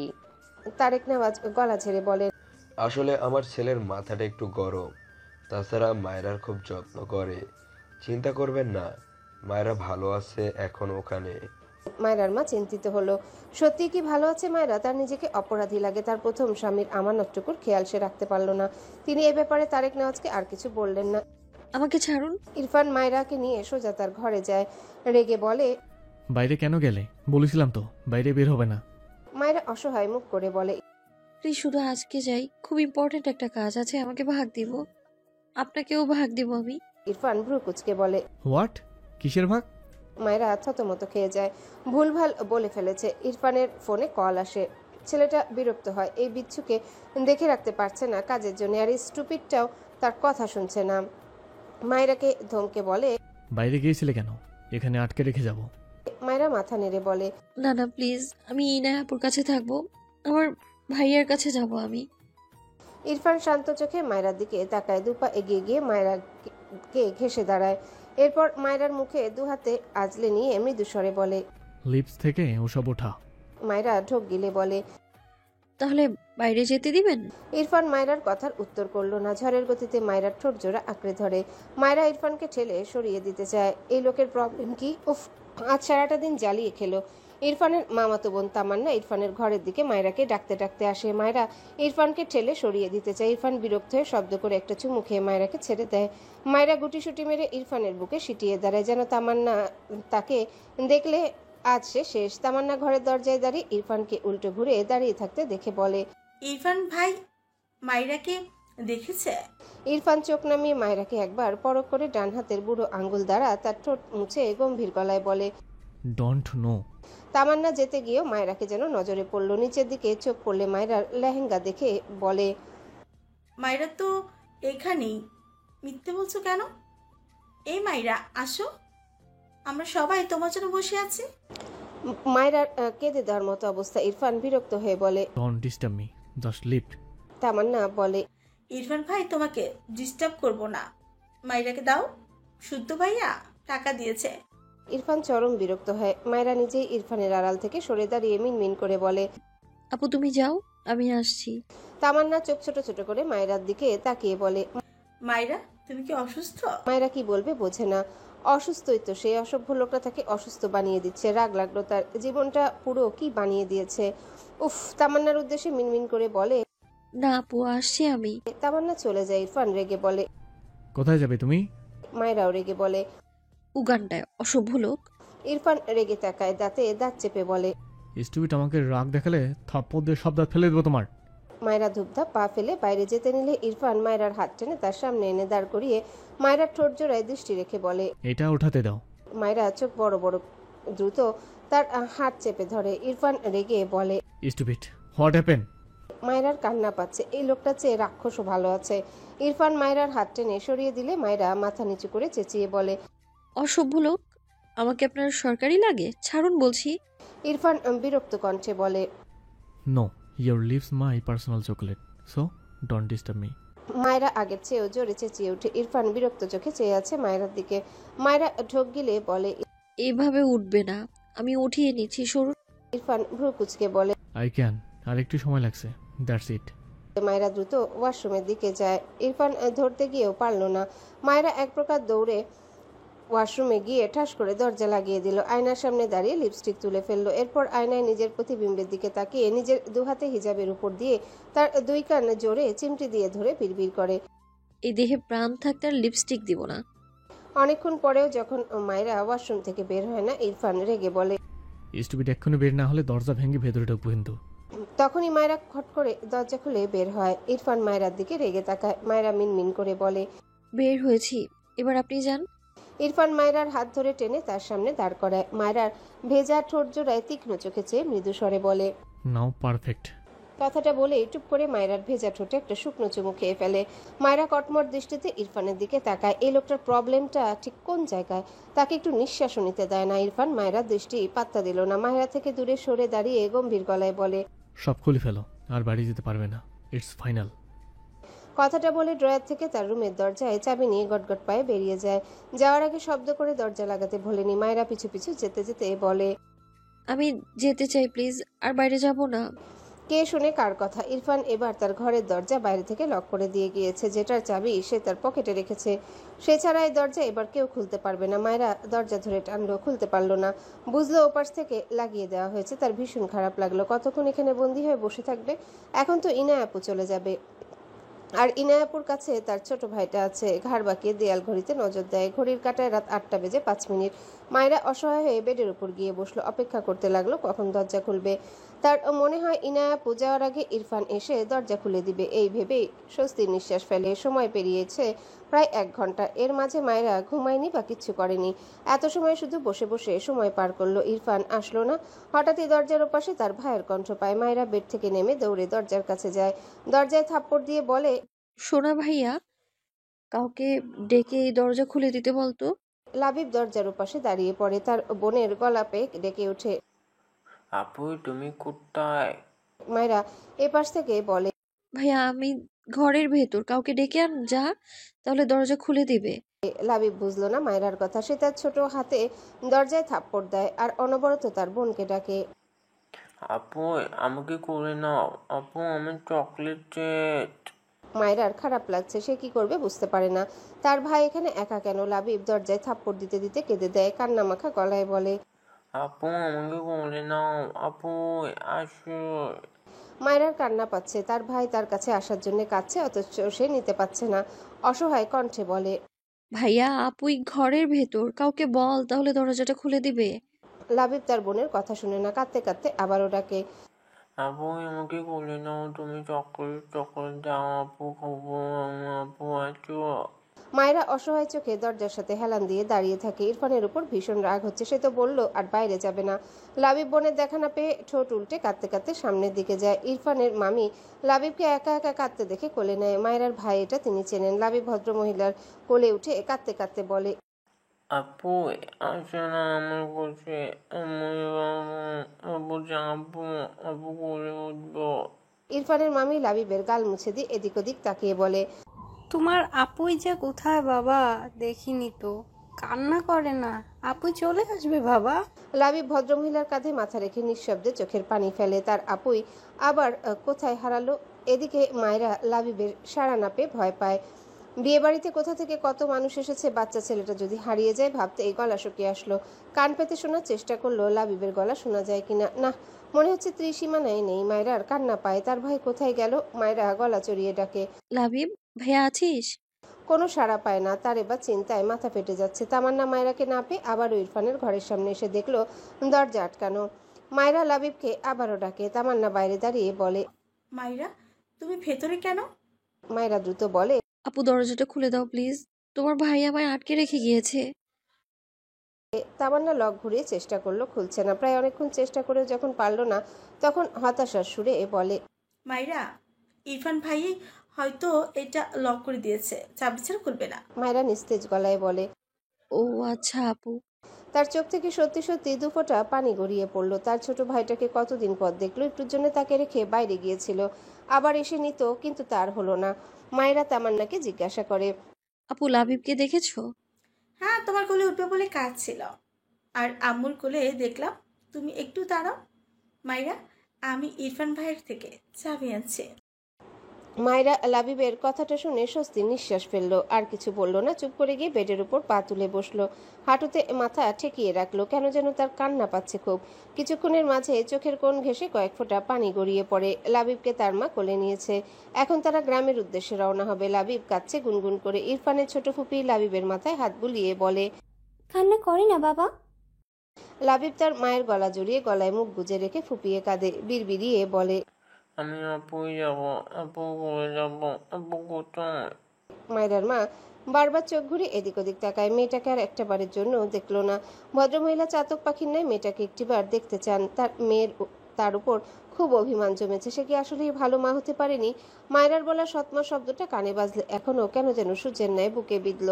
তারেক নেওয়াজ গলা ঝেড়ে বলেন, আসলে আমার ছেলের মাথাটা একটু গরম, তাছাড়া মায়েরার খুব যত্ন করে। চিন্তা করবেন না, মায়েরা ভালো আছে এখন ওখানে। মায়রার মা চিন্তিত হলো। সত্যি কি ভালো আছে মায়রা? তার নিজেকে অপরাধী লাগে। তার প্রথম স্বামীর আমানতটুকুর খেয়াল সে রাখতে পারল না। তিনি এ ব্যাপারে তারেক নেওয়াজকে আর কিছু বললেন না। আমাকে ছাড়ুন। ইরফান মায়রাকে নিয়ে সোজা তার ঘরে যায়। রেগে বলে, বাইরে কেন গেলে? বলেছিলাম তো বাইরে বের হবে না। মায়রা অসহায় মুখ করে বলে, প্লিজ শুধু আজকে যাই, খুব ইম্পর্টেন্ট একটা কাজ আছে, আমাকে ভাগ দিব, আপনাকেও ভাগ দিব আমি। ইরফান ভ্রু কুচকে বলে, হোয়াট? কিসের ভাগ? মায়রা থতমত খেয়ে যায়। ভুলভাল বলে ফেলেছে। ইরফানের ফোনে কল আসে। ছেলেটা বিরক্ত হয়। এই বিচ্ছুকে দেখে রাখতে পারছে না কাজের জন্য, আর এই স্টুপিডটাও তার কথা শুনছে না। মায়রাকে ধমকে বলে, বাইরে গিয়েছিলে কেন? এখানে আটকে রেখে যাব। মায়রা মাথা নেড়ে বলে, না না প্লিজ, আমি ইনায়াপুর কাছে থাকবো, আমার ভাইয়ার কাছে যাব আমি। ইরফান শান্ত চোখে মায়রার দিকে তাকায়। দুপা এগিয়ে গিয়ে মায়রাকে ঘেঁষে দাঁড়ায়। এরপর মায়রার মুখে দুহাতে আজলে নিয়ে মৃদু স্বরে বলে, লিপস থেকে ওসব ওঠা। মায়রা ঢোক গিলে বলে, তাহলে বাইরে যেতে দিবেন? ইরফান মায়রার কথার উত্তর করল না। ঝড়ের গতিতে মায়রার ঠোঁট জোড়া আঁকড়ে ধরে। মায়রা ইরফানকে ঠেলে সরিয়ে দিতে চায়। এই লোকের প্রবলেম কি? উফ, আজ সারাটা দিন জ্বালিয়ে খেলো। ইরফানের মামাতো বোন তামান্না ইরফানের ঘরের দিকে মায়রাকে ডাকতে ডাকতে আসে। মায়রা ইরফানকে ঠেলে সরিয়ে দিতে চায়। ইরফান বিরক্ত হয়ে শব্দ করে একটা চুমু খেয়ে মায়রাকে ছেড়ে দেয়। মায়রা গুটিসুটি মেরে ইরফানের বুকে সিটিয়ে দাঁড়ায়, যেন তামান্না তাকে দেখলে আজ সে শেষ। তামান্না ঘরের দরজায় দাঁড়িয়ে ইরফানকে উল্টো ঘুরে দাঁড়িয়ে থাকতে দেখে বলে, ইরফান ভাই মাইরাকে দেখেছে? ইরফান চোখ নামিয়ে মায়রাকে একবার পরখ করে ডান হাতের বুড়ো আঙ্গুল দ্বারা তার ঠোঁট মুছে গম্ভীর গলায় বলে, ডোন্ট নো। তামান্না যেতে গিয়েও মায়রাকে যেন নজরে পড়ল। নিচের দিকে চোখ পড়লে মায়রার লেহেঙ্গা দেখে বলে, মাইরা তো এখানেই, মিথ্যে বলছো কেন? এই মাইরা আসো, আমরা সবাই তোমার জন্য বসে আছি। মায়রার কেঁদে দেওয়ার মতো অবস্থা। ইরফান বিরক্ত হয়ে বলে, don't disturb me, just leave. Tamanna বলে, ইরফান ভাই তোমাকে ডিস্টার্ব করব না, মাইরাকে দাও, শুদ্ধ ভাইয়া টাকা দিয়েছে। ইরফান চরম বিরক্ত হয়। মায়রা নিজেই ইরফানের আড়াল থেকে সরে দাঁড়িয়ে মিনমিন করে বলে, আপু তুমি যাও, আমি আসছি। তামান্না চোখ ছোট ছোট করে মায়রার দিকে তাকিয়ে বলে, মাইরা তুমি কি অসুস্থ? মায়রা কি বলবে বোঝে না। অসুস্থই তো সে। অসভ্য লোকটা তাকে অসুস্থ বানিয়ে দিচ্ছে। রাগ লাগলো তার। জীবনটা পুরো কি বানিয়ে দিয়েছে। উফ। তামান্নার উদ্দেশ্যে মিনমিন করে বলে, না আপু আসছি আমি। তামান্না চলে যায়। ইরফান রেগে বলে, কোথায় যাবে তুমি? মায়রাও রেগে বলে, উগান্ডায়, অসভ্য লোক। ইরফান রেগে তাকায়, দাঁতে দাঁত চেপে বলে, স্টুপিড, আমাকে রাগ দেখালে থাপ্পড় দিয়ে সব দাঁত ফেলে দেবো তোমার। মায়রা ধূপধাপ পা ফেলে বাইরে যেতে নিলে ইরফান মায়রার হাত টেনে তার সামনে এনে দাঁড় করিয়ে মায়রার ঠোঁট জোড়ায় দৃষ্টি রেখে বলে, এটা উঠাতে দাও। মায়রা চোখ বড় বড় দ্রুত তার হাত চেপে ধরে। ইরফান রেগে বলে, স্টুপিড, হোয়াট হ্যাপেন? মায়রার কান্না পাচ্ছে। এই লোকটা চেয়ে রাক্ষসও ভালো আছে। ইরফান মায়রার হাত টেনে সরিয়ে দিলে মায়রা মাথা নিচু করে চেঁচিয়ে বলে, অসভ্য লোক, আমাকে আপনার সরকারি লাগে, ছাড়ুন বলছি। ইরফান বিরক্ত কণ্ঠে বলে, no, your leaves my personal chocolate, so don't disturb me. Myra আগের চেয়েও জোরে চেঁচিয়ে ওঠে। ইরফান বিরক্ত চোখে চেয়ে আছে মায়রার দিকে। মায়রা ঢোক গিলে বলে, এইভাবে উঠবে না, আমি উঠিয়ে নিচ্ছি, সরুন। ইরফান ভ্রু কুচকে বলে, আই ক্যান, আর একটু সময় লাগছে, দ্যাটস ইট। মায়রা দ্রুত ওয়াশরুমের দিকে যায়। ইরফান ধরতে গিয়েও পারল না। মায়রা এক প্রকার দৌড়ে ওয়াশরুমে গিয়ে ঠাস করে দরজা লাগিয়ে দিল। আয়নার সামনে দাঁড়িয়ে লিপস্টিক তুলে ফেললো। এরপর আয়নায় নিজের প্রতিবিম্বের দিকে তাকিয়ে নিজের দুহাতে হিজাবের উপর দিয়ে তার দুই কান জোরে চিমটি দিয়ে ধরে বিড়বিড় করে, এই দেহে প্রাণ থাকতে আর লিপস্টিক দিব না। অনেকক্ষণ পরেও যখন মায়রা ওয়াশরুম থেকে বের হয় না, ইরফান রেগে বলে, স্টুপিড, এক্ষুনি বের না হলে দরজা ভেঙে ভেতরে ঢুকবো কিন্তু। তখনই মায়রা খট করে দরজা খুলে বের হয়। ইরফান মায়রার দিকে রেগে তাকায়। মায়রা মিনমিন করে বলে, বের হয়েছি, এবার আপনি যান। ইরফান মায়রার হাত ধরে টেনে তার সামনে দাঁড় করায়। মায়রার ভেজা ঠোঁট জোড়ায় তীক্ষ্ণ চোখে চেয়ে মৃদু স্বরে বলে, নাও পারফেক্ট। কথাটা বলে টুপ করে মায়রার ভেজা ঠোঁটে একটা শুকনো চুমু খেয়ে ফেলে। মায়রা কটমট দৃষ্টিতে ইরফানের দিকে তাকায়। এই লোকটার প্রবলেমটা ঠিক কোন জায়গায়? তাকে একটু নিঃশ্বাসও নিতে দেয় না ইরফান। মায়রার দৃষ্টি পাত্তা দিল না। মায়রা থেকে দূরে সরে দাঁড়িয়ে গম্ভীর গলায় বলে, সব খুলে ফেলো, আর বাড়ি যেতে পারবে না, ইটস ফাইনাল। কথাটা বলে ড্রয়ার থেকে তার রুমের দরজায় চাবি নিয়ে গটগট পায়ে বেরিয়ে যায়। যাওয়ার আগে শব্দ করে দরজা লাগাতে ভোলেনি। মায়রা পিছু পিছু যেতে যেতে বলে, আমি যেতে চাই প্লিজ, আর বাইরে যাব না। কে শুনে কার কথা? ইরফান এবার তার ঘরের দরজা বাইরে থেকে লক করে দিয়ে গিয়েছে। যেটার চাবি সে তার পকেটে রেখেছে, সে ছাড়া এই দরজা এবার কেউ খুলতে পারবে না। মায়রা দরজা ধরে টানলো, খুলতে পারলো না। বুঝলো ওপাশ থেকে লাগিয়ে দেওয়া হয়েছে। তার ভীষণ খারাপ লাগলো। কতক্ষণ এখানে বন্দি হয়ে বসে থাকবে? এখন তো ইনায়া আপু চলে যাবে, আর ইনায়াপুর কাছে তার ছোট ভাইটা আছে। ঘাড় বাঁকিয়ে দেয়াল ঘড়িতে নজর দেয়। ঘড়ির কাঁটায় রাত 8টা বেজে 5 মিনিট। মায়রা অসহায় হয়ে বেডের উপর গিয়ে বসলো। অপেক্ষা করতে লাগলো কখন দরজা খুলবে। তার মনে হয় ইনায়াপু যাওয়ার আগে ইরফান এসে দরজা খুলে দিবে। এই ভেবেই স্বস্তির নিঃশ্বাস ফেলে। সময় পেরিয়েছে প্রায় 1 ঘন্টা। এর মাঝে মায়রা ঘুমায়নি বা কিচ্ছু করেনি। এত সময় শুধু বসে বসে সময় পার করলো। ইরফান আসলো না। হঠাৎই দরজার ওপাশে তার ভাইয়ের কণ্ঠ পায়। মায়রা বেড থেকে নেমে দৌড়ে দরজার কাছে যায়। দরজায় থাপ্পড় দিয়ে বলে, সোনা ভাইয়া, কাউকে ডেকে এই দরজা খুলে দিতে বলতো। লাবিব দরজার ওপাশে দাঁড়িয়ে পড়ে। তার বোনের গলা পেয়ে ডেকে ওঠে, আপু তুমি কোথায়? মায়রা এপাশ থেকে বলে, ভাইয়া আমি ঘরের ভেতর, কাউকে ডেকে আন যা, তাহলে দরজা খুলে দিবে। লাবিব বুঝলো না মায়রার কথা। সে তার ছোট হাতে দরজায় থাপ্পড় দেয় আর অনবরত তার বোনকে ডাকে, আপু আমাকে করে নাও, আপু আমি চকলেট চেট। মায়রার খারাপ লাগছে। সে কি করবে বুঝতে পারে না। তার ভাই এখানে একা কেন? লাবিব দরজায় থাপ্পড় দিতে দিতে কেঁদে দেয়। কান্না মাখা গলায় বলে, আপু আমাকে করে নাও, আপু আসো। মায়রার কান্না পাচ্ছে। তার ভাই তার কাছে আসার জন্য কাঁদছে, অথচ সে নিতে পারছে না। অসহায় কণ্ঠে বলে, ভাইয়া আপুই ঘরের ভেতর, কাউকে বল তাহলে দরজাটা খুলে দিবে। লাবিব তার বোনের কথা শুনে না। কাঁদতে কাঁদতে আবারও ডাকে, আপু আমাকে করে নাও, তুমি চকলেট চকলেট দাও, আপু খাবো, আপু আসো। মায়েরা অসহায় চোখে দরজার সাথে হেলান দিয়ে দাঁড়িয়ে থাকে। ইরফানের উপর ভীষণ রাগ হচ্ছে। সে তো বললো আর বাইরে যাবে না। লাবিব বোনের দেখা না পেয়ে ঠোঁট উল্টে কাঁদতে কাঁদতে সামনের দিকে যায়। ইরফানের মামি লাবিবকে একা একা কাঁদতে দেখে কোলে নেয়। মায়েরার ভাই এটা তিনি চেনেন। লাবিব ভদ্রমহিলার কোলে উঠে কাঁদতে কাঁদতে বলে, আপু আসো না আমার কাছে, আপু যাবো, আপু করে উঠবো। ইরফানের মামি লাবিবের গাল মুছে দিয়ে এদিক ওদিক তাকিয়ে বলে, তোমার আপুই যে কোথায় বাবা, দেখিনি তো, কান্না করে না, আপুই চলে আসবে বাবা। লাবিব ভদ্রমহিলার কাঁধে মাথা রেখে নিঃশব্দে চোখের পানি ফেলে। তার আপুই আবার কোথায় হারালো? এদিকে মায়েরা লাবিবের সাড়া না পেয়ে ভয় পায়। বিয়ে বাড়িতে কোথা থেকে কত মানুষ এসেছে, বাচ্চা ছেলেটা যদি হারিয়ে যায় ভাবতে এই গলা শুকিয়ে আসলো। কান পেতে শোনার চেষ্টা করলো লাবিবের গলা শোনা যায় কিনা। না, মনে হচ্ছে ত্রিসীমানায় নেই। মায়েরার কান্না পায়। তার ভাই কোথায় গেল? মায়েরা গলা চড়িয়ে ডাকে, লাবিব ভাইয়া আছিস? কোনো সাড়া পায় না। তার এবার চিন্তায় মাথা ফেটে যাচ্ছে। তামান্না মায়েরাকে না পেয়ে আবারও ইরফানের ঘরের সামনে এসে দেখলো দরজা আটকানো। মায়েরা লাবিবকে আবারও ডাকে। তামান্না বাইরে দাঁড়িয়ে বলে, মাইরা তুমি ভেতরে কেন? মায়েরা দ্রুত বলে, আপু দরজাটা খুলে দাও প্লিজ, তোমার ভাই আমায় আটকে রেখে গিয়েছে। তামান্না লক ঘুরিয়ে চেষ্টা করলো, খুলছে না। প্রায় অনেকক্ষণ চেষ্টা করেও যখন পারলো না, তখন হতাশার সুরে বলে, মাইরা ইরফান ভাই হয়তো এটা লক করে দিয়েছে, চাবি ছাড়া খুলবে না। মায়েরা নিস্তেজ গলায় বলে, ও আচ্ছা আপু। তার চোখ থেকে সত্যি সত্যি দুফোঁটা পানি গড়িয়ে পড়লো। তার ছোট ভাইটাকে কতদিন পর দেখলো। একটুর জন্য তাকে রেখে বাইরে গিয়েছিল, আবার এসে নিত, কিন্তু তার হলো না। মায়েরা তামান্নাকে জিজ্ঞাসা করে, আপু লাবিবকে দেখেছো? হ্যাঁ, তোমার কোলে উঠবে বলে কাজ ছিল, আর আম্মুর কোলে দেখলাম। তুমি একটু দাঁড়াও মাইরা, আমি ইরফান ভাইয়ের থেকে চাবি আনছি। মায়েরা লাবিবের কথাটা শুনে স্বস্তির নিঃশ্বাস ফেললো। আর কিছু বলল না। চুপ করে গিয়ে বেডের উপর পা তুলে বসলো। হাঁটুতে মাথা ঠেকিয়ে রাখলো। কেন যেন তার কান্না পাচ্ছে খুব। কিছুক্ষণের মাঝে চোখের কোণ ঘেঁষে কয়েক ফোঁটা পানি গড়িয়ে পড়ে। লাবিবকে তার মা কোলে নিয়েছে। এখন তারা গ্রামের উদ্দেশ্যে রওনা হবে। লাবিব কাঁদছে গুনগুন করে। ইরফানের ছোট ফুপি লাবিবের মাথায় হাত বুলিয়ে বলে, কান্না করে না বাবা। লাবিব তার মায়ের গলা জড়িয়ে গলায় মুখ গুজে রেখে ফুপিয়ে কাঁদে। বিড়বিড়িয়ে বলে, আমি আপুই যাবো, আপু করে যাবো, আপু কোথায়? মায়েরার মা বারবার চোখ ঘুরে এদিক ওদিক তাকায়, মেয়েটাকে আর একটা বারের জন্য দেখলো না। ভদ্রমহিলা চাতক পাখির ন্যায় মেয়েটাকে একটিবার দেখতে চান। তার উপর খুব অভিমান জমেছে। সে কি আসলেই ভালো মা হতে পারেনি? মায়রার বলা সৎমা শব্দটা কানে বাজলে এখনো কেন যেন সূর্যের ন্যায় বুকে বিঁধল।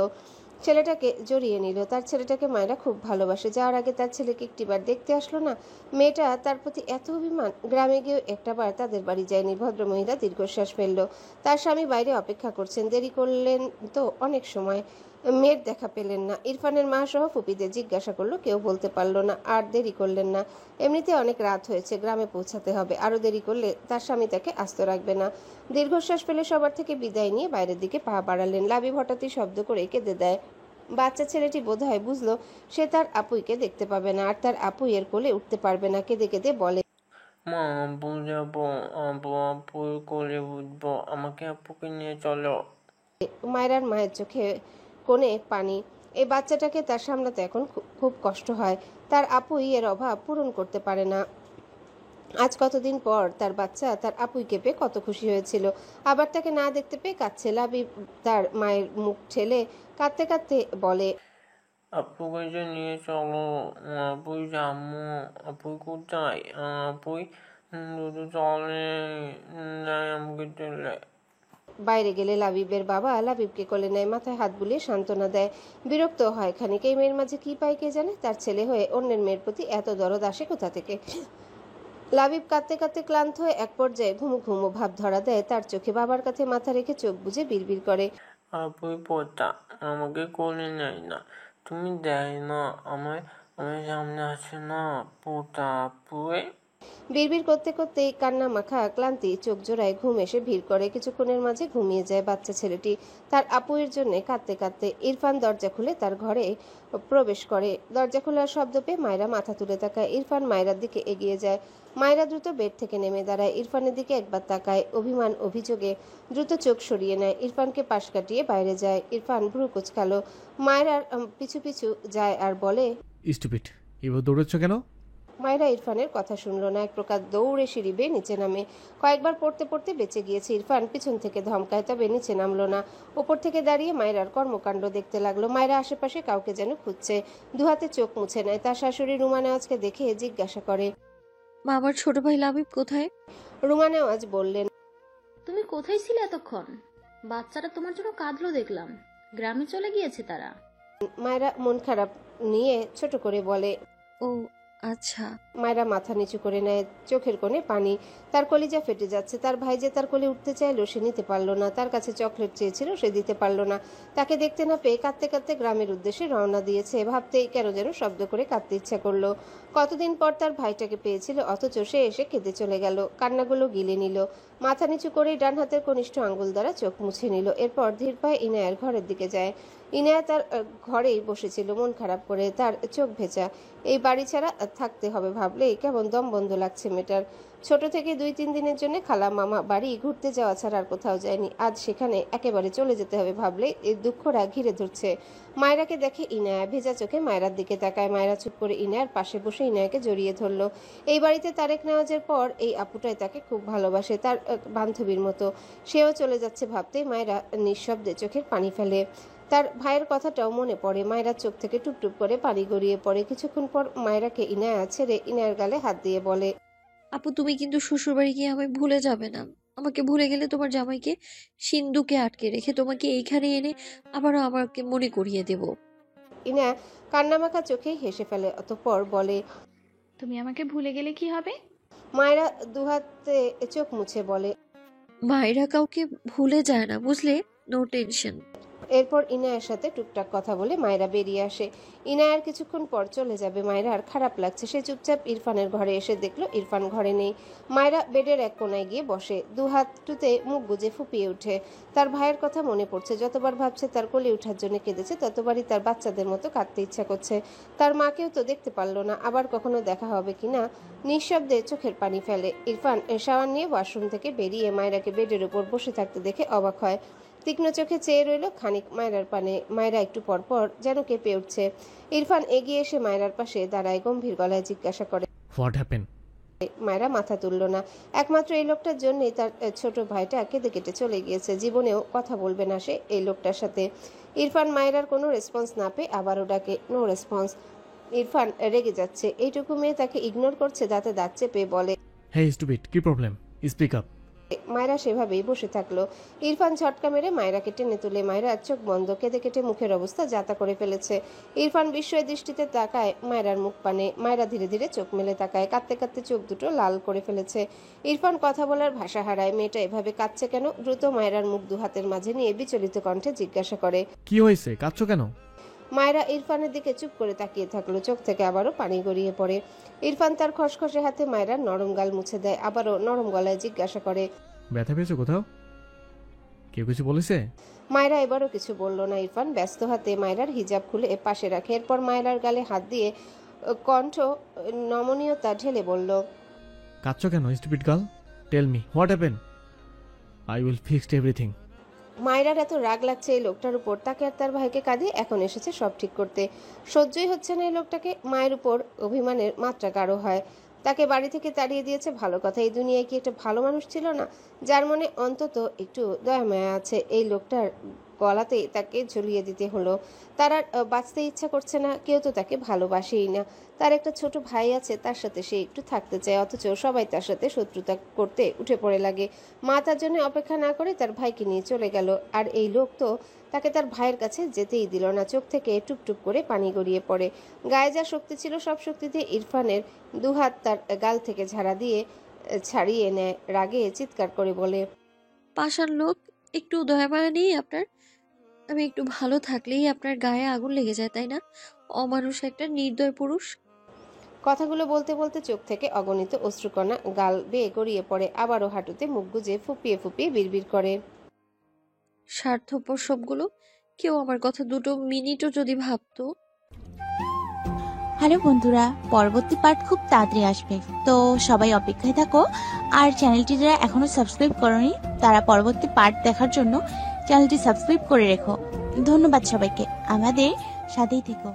ছেলেটাকে জড়িয়ে নিল। তার ছেলেটাকে মায়েরা খুব ভালোবাসে। যাওয়ার আগে তার ছেলেকে একটিবার দেখতে আসলো না। মেয়েটা তার প্রতি এত অভিমান। গ্রামে গিয়েও একটাবার তাদের বাড়ি যায়নি। ভদ্রমহিলা দীর্ঘশ্বাস ফেলল। তার স্বামী বাইরে অপেক্ষা করছেন। দেরি করলেন তো অনেক সময়। মেয়ের দেখা পেলেন না। ইরফানের মা সহ ফুপিদের জিজ্ঞাসা করলো, কেউ বলতে পারলো না। আর দেরি করলেন না। এমনিতে অনেক রাত হয়েছে, গ্রামে পৌঁছাতে হবে। আরো দেরি করলে তার স্বামী তাকে আস্ত রাখবে না। দীর্ঘশ্বাস ফেলে সবার থেকে বিদায় নিয়ে বাইরের দিকে পা বাড়ালেন। লাবিব হঠাৎই শব্দ করে কেঁদে দেয়। বাচ্চা ছেলেটি বোধহয় বুঝলো সে তার আপুইকে দেখতে পাবে না, আর তার আপুই এর কোলে উঠতে পারবে না। কেঁদে কেঁদে বলে, মা, আব্বু যাবো, আব্বু আপুর কোলে উঠবো, আমাকে আপুকে নিয়ে চলো। মায়রার মায়ের চোখে কোণে পানি। এই বাচ্চাটাকে তার সামলাতে এখন খুব কষ্ট হয়। তার আপুই এর অভাব পূরণ করতে পারে না। আজ কতদিন পর তার বাচ্চা তার আপুইকে পেয়ে কত খুশি হয়েছিল। আবার তাকে না দেখতে পেয়ে কাঁদছে। লাবিব তার মায়ের মুখ ঠেলে কাঁদতে কাঁদতে বলে, আপুকে যে নিয়ে চলো, আপুই আম্মু, আপুই কোথায়? আপুই দুধু চলে যায় আমাকে চলে। বাইরে গেলে লাবিবের বাবা লাবিবকে কোলে নেয়, মাথায় হাত বুলিয়ে সান্ত্বনা দেয়। বিরক্ত হয় খানিক। এই মেয়ের মাঝে কি পায় কে জানে। তার ছেলে হয়ে অন্যের মেয়ের প্রতি এত দরদ আসে কোথা থেকে? লাবিব কাঁদতে কাঁদতে ক্লান্ত হয়ে এক পর্যায়ে ঘুমু ঘুমু ভাব ধরা দেয় তার চোখে। বাবার কাছে মাথা রেখে চোখ বুজে বিড়বিড় করে, আপুই পোতা, আমাকে কোলে নেয় না, তুমি দেয় না আমায়, আমার সামনে আসে না পোতা আপুয়ে। বিড়বিড় করতে করতেই কান্না মাখা ক্লান্তি চোখ জোড়ায় ঘুম এসে ভিড় করে। কিছুক্ষণের মাঝে ঘুমিয়ে যায় বাচ্চা ছেলেটি তার আপুয়ের জন্য কাঁদতে কাঁদতে। ইরফান দরজা খুলে তার ঘরে প্রবেশ করে। দরজা খোলার শব্দ পেয়ে মায়রা মাথা তুলে তাকায়। ইরফান মায়রার দিকে এগিয়ে যায়। মায়রা দ্রুত বেড থেকে নেমে দাঁড়ায়। ইরফানের দিকে একবার তাকায়, অভিমান অভিযোগে দ্রুত চোখ সরিয়ে নেয়। ইরফানকে পাশ কাটিয়ে বাইরে যায়। ইরফান ভ্রু কুচকালো। মায়রার পিছু পিছু যায় আর বলে, স্টুপিড, এবার দৌড়াচ্ছ কেন? মায়রা ইরফানের কথা শুনল না। এক প্রকার দৌড়ে সিঁড়ি বেয়ে নিচে নামে। কয়েকবার পড়তে পড়তে বেঁচে গিয়েছে। ইরফান পিছন থেকে ধমকায়, তবে নিচে নামলো না। ওপর থেকে দাঁড়িয়ে মায়রার কর্মকাণ্ড দেখতে লাগলো। মায়রা আশেপাশে কাউকে যেন খুঁজছে। দুহাতে চোখ মুছে নেয়। তার শাশুড়ি রুমা নেওয়াজকে দেখে জিজ্ঞাসা করে, মা, আমার ছোট ভাই লাবিব কোথায়? রুমা নেওয়াজ বললেন, তুমি কোথায় ছিলে এতক্ষণ? বাচ্চাটা তোমার জন্য কাঁদলো দেখলাম। গ্রামে চলে গিয়েছে তারা। মায়রা মন খারাপ নিয়ে ছোট করে বলে, ও আচ্ছা। মায়রা মাথা নিচু করে নেয়। চোখের কোণে পানি। তার কলিজা ফেটে যাচ্ছে। তার ভাই যে তার কোলে উঠতে চাইলো সে নিতে পারলো না। তার কাছে চকলেট চেয়েছিল, সে দিতে পারলো না। তাকে দেখতে না পেয়ে কাঁদতে কাঁদতে গ্রামের উদ্দেশ্যে রওনা দিয়েছে। ভাবতেই কেন যেন শব্দ করে কাঁদতে ইচ্ছা করলো। কতদিন পর তার ভাইটাকে পেয়েছিল, অথচ সে এসে কেঁদে চলে গেল। কান্নাগুলো গিলে নিল। মাথা নিচু করেই ডান হাতের কনিষ্ঠ আঙ্গুল দ্বারা চোখ মুছে নিল। এরপর ধীর পায়ে ইনায়ার ঘরের দিকে যায়। ইনায়া তার ঘরেই বসেছিল মন খারাপ করে। তার চোখ ভেজা। এই বাড়ি ছাড়া থাকতে হবে ভাবলেই কেমন দম বন্ধ লাগছে মেয়েটার। ছোট থেকে 2-3 দিনের জন্য খালা মামা বাড়ি ঘুরতে যাওয়া ছাড়া আর কোথাও যায়নি। আজ সেখানে একেবারে চলে যেতে হবে ভাবলেই এই দুঃখরা ঘিরে ধরছে। মায়রাকে দেখে ইনায়া ভেজা চোখে মায়রার দিকে তাকায়। মায়রা চুপ করে ইনায়ার পাশে বসে ইনায়াকে জড়িয়ে ধরলো। এই বাড়িতে তারেক নেওয়াজের পর এই আপুটাই তাকে খুব ভালোবাসে, তার বান্ধবীর মতো। সেও চলে যাচ্ছে ভাবতেই মায়রা নিঃশব্দে চোখের পানি ফেলে। তার ভাইয়ের কথাটাও মনে পড়ে। মায়রার চোখ থেকে টুপটুপ করে পানি গড়িয়ে পড়ে। কিছুক্ষণ পর মায়রাকে ইনায়া ছেড়ে ইনায়ার গালে হাত দিয়ে বলে, আপু, তুমি কিন্তু শ্বশুরবাড়ি গিয়ে আমায় ভুলে যাবে না। আমাকে ভুলে গেলে তোমার জামাইকে সিন্ধুকে আটকে রেখে তোমাকে এইখানে এনে আবারও আমাকে মনে করিয়ে দেব। ইনায়া কান্নামাখা চোখেই হেসে ফেলে। অতঃপর বলে, তুমি আমাকে ভুলে গেলে কি হবে? মায়রা দুহাতে চোখ মুছে বলে, মায়েরা কাউকে ভুলে যায় না, বুঝলে? No tension. এরপর ইনায়ার সাথে টুকটাক কথা বলে মায়রা বেরিয়ে আসে। ইনায়ার কিছুক্ষণ পর চলে যাবে। মায়রার খারাপ লাগছে। সে চুপচাপ ইরফানের ঘরে এসে দেখলো ইরফান ঘরে নেই। মায়রা বেডের এক কোনায় গিয়ে বসে। দুহাত টুতে মুখ গুজে ফুপিয়ে ওঠে। তার ভাইয়ের কথা মনে পড়ছে। যতবার ভাবছে তার কোলে ওঠার জন্য কেঁদেছে, ততবারই তার বাচ্চাদের মতো কাঁদতে ইচ্ছা করছে। তার মাকেও তো দেখতে পারলো না, আবার কখনো দেখা হবে কিনা। নিঃশব্দে চোখের পানি ফেলে। ইরফান শাওয়ার নিয়ে ওয়াশরুম থেকে বেরিয়ে মায়রাকে বেডের উপর বসে থাকতে দেখে অবাক হয়। তীক্ষ্ণ চোখে চেয়ে রইল খানিক মায়রার পানে। মায়রা একটু পরপর যেন কেঁপে উঠছে। ইরফান এগিয়ে এসে মায়রার পাশে দাঁড়ায়। গম্ভীর গলায় জিজ্ঞাসা করে, হোয়াট হ্যাপেন? মায়রা মাথা তুলল না। একমাত্র এই লোকটার জন্যই তার ছোট ভাইটা কেঁদে কেটে চলে গিয়েছে। জীবনেও কথা বলবে না সে এই লোকটার সাথে। ইরফান মায়েরার কোনো রেসপন্স না পেয়ে আবারও ডাকে, নো রেসপন্স। ইরফান রেগে যাচ্ছে, এইটুকু মেয়ে তাকে ইগনোর করছে, দাঁতে দাঁত চেপে বলে, হেই স্টুপিড, কি প্রবলেম? Speak up. মায়েরা সেভাবেই বসে থাকলো। ইরফান ঝটকা মেরে মায়েরাকে টেনে তুলে, মায়েরা চোখ বন্ধ, কেঁদে কেটে মুখের অবস্থা যাতা করে ফেলেছে। ইরফান বিস্ময় দৃষ্টিতে তাকায় মায়েরার মুখ পানে। মায়েরা ধীরে ধীরে চোখ মেলে তাকায়, কাঁদতে কাঁদতে চোখ দুটো লাল করে ফেলেছে। ইরফান কথা বলার ভাষা হারায়। মেয়েটা এভাবে কাঁদছে কেন? দ্রুত মায়েরার মুখ দু হাতের মাঝে নিয়ে বিচলিত কণ্ঠে জিজ্ঞাসা করে, কি হয়েছে, কাঁদছো কেন? মায়েরা ইরফানের দিকে চুপ করে তাকিয়ে থাকলো, চোখ থেকে আবারও পানি গড়িয়ে পড়ে। ইরফান তার খসখসে হাতে মায়েরার নরম গাল মুছে দেয়, আবারও নরম গলায় জিজ্ঞাসা করে, ব্যথা পেয়েছো কোথাও? কেউ কিছু বলেছে? মায়েরা এবারও কিছু বলল না। ইরফান ব্যস্ত হাতে মায়েরার হিজাব খুলে পাশে রাখে, এরপর মায়েরার গালে হাত দিয়ে কণ্ঠ নমনীয়তা ঢেলে বলল, কাঁদছো কেন stupid girl? Tell me what happen, I will fix everything. মায়েরার এত রাগ লাগছে এই লোকটার উপর, তাকে আর তার ভাইকে কাঁদিয়ে এখন এসেছে সব ঠিক করতে। সহ্যই হচ্ছে না এই লোকটাকে। মায়ের উপর অভিমানের মাত্রা গাঢ় হয়। তাকে বাড়ি থেকে তাড়িয়ে দিয়েছে, ভালো কথা। এই দুনিয়ায় কি একটা ভালো মানুষ ছিল না, যার মনে অন্তত একটু দয়া মায়া আছে? এই লোকটার গলাতেই তাকে ঝুলিয়ে দিতে হলো। তার আর বাঁচতে ইচ্ছা করছে না, কেউ তো তাকে ভালোবাসেই না। তার একটা ছোট ভাই আছে, তার সাথে সে একটু থাকতে চায়, অথচ সবাই তার সাথে শত্রুতা করতে উঠে পড়ে লাগে। মা তার জন্য অপেক্ষা না করে তার ভাইকে নিয়ে চলে গেল, আর এই লোক তো তাকে তার ভাইয়ের কাছে যেতেই দিল না। চোখ থেকে টুপটুপ করে পানি গড়িয়ে পড়ে। গায়ে যা শক্তি ছিল সব শক্তি দিয়ে ইরফানের দুহাত তার গাল থেকে ছাড়িয়ে নেয়, রাগে চিৎকার করে বলে, পাষাণ লোক, একটু দয়া মায়া নেই আপনার? আমি একটু ভালো থাকলেই আপনার গায়ে আগুন লেগে যায়, তাই না? অমানুষ একটা নির্দয় পুরুষ। কথাগুলো বলতে বলতে চোখ থেকে অগণিত অশ্রুকণা গাল বেয়ে গড়িয়ে পড়ে। আবারও হাঁটুতে মুখ গুজে ফুপিয়ে ফুপিয়ে বিড়বিড় করে, স্বার্থপর সবগুলো। কেউ আমার কথা দুটো মিনিটও যদি ভাবতো। হ্যালো বন্ধুরা, পরবর্তী পার্ট খুব তাড়াতাড়ি আসবে, তো সবাই অপেক্ষায় থাকো। আর চ্যানেলটি যারা এখনো সাবস্ক্রাইব করোনি তারা পরবর্তী পার্ট দেখার জন্য চ্যানেলটি সাবস্ক্রাইব করে রেখো। ধন্যবাদ সবাইকে, আমাদের সাথেই থেকো।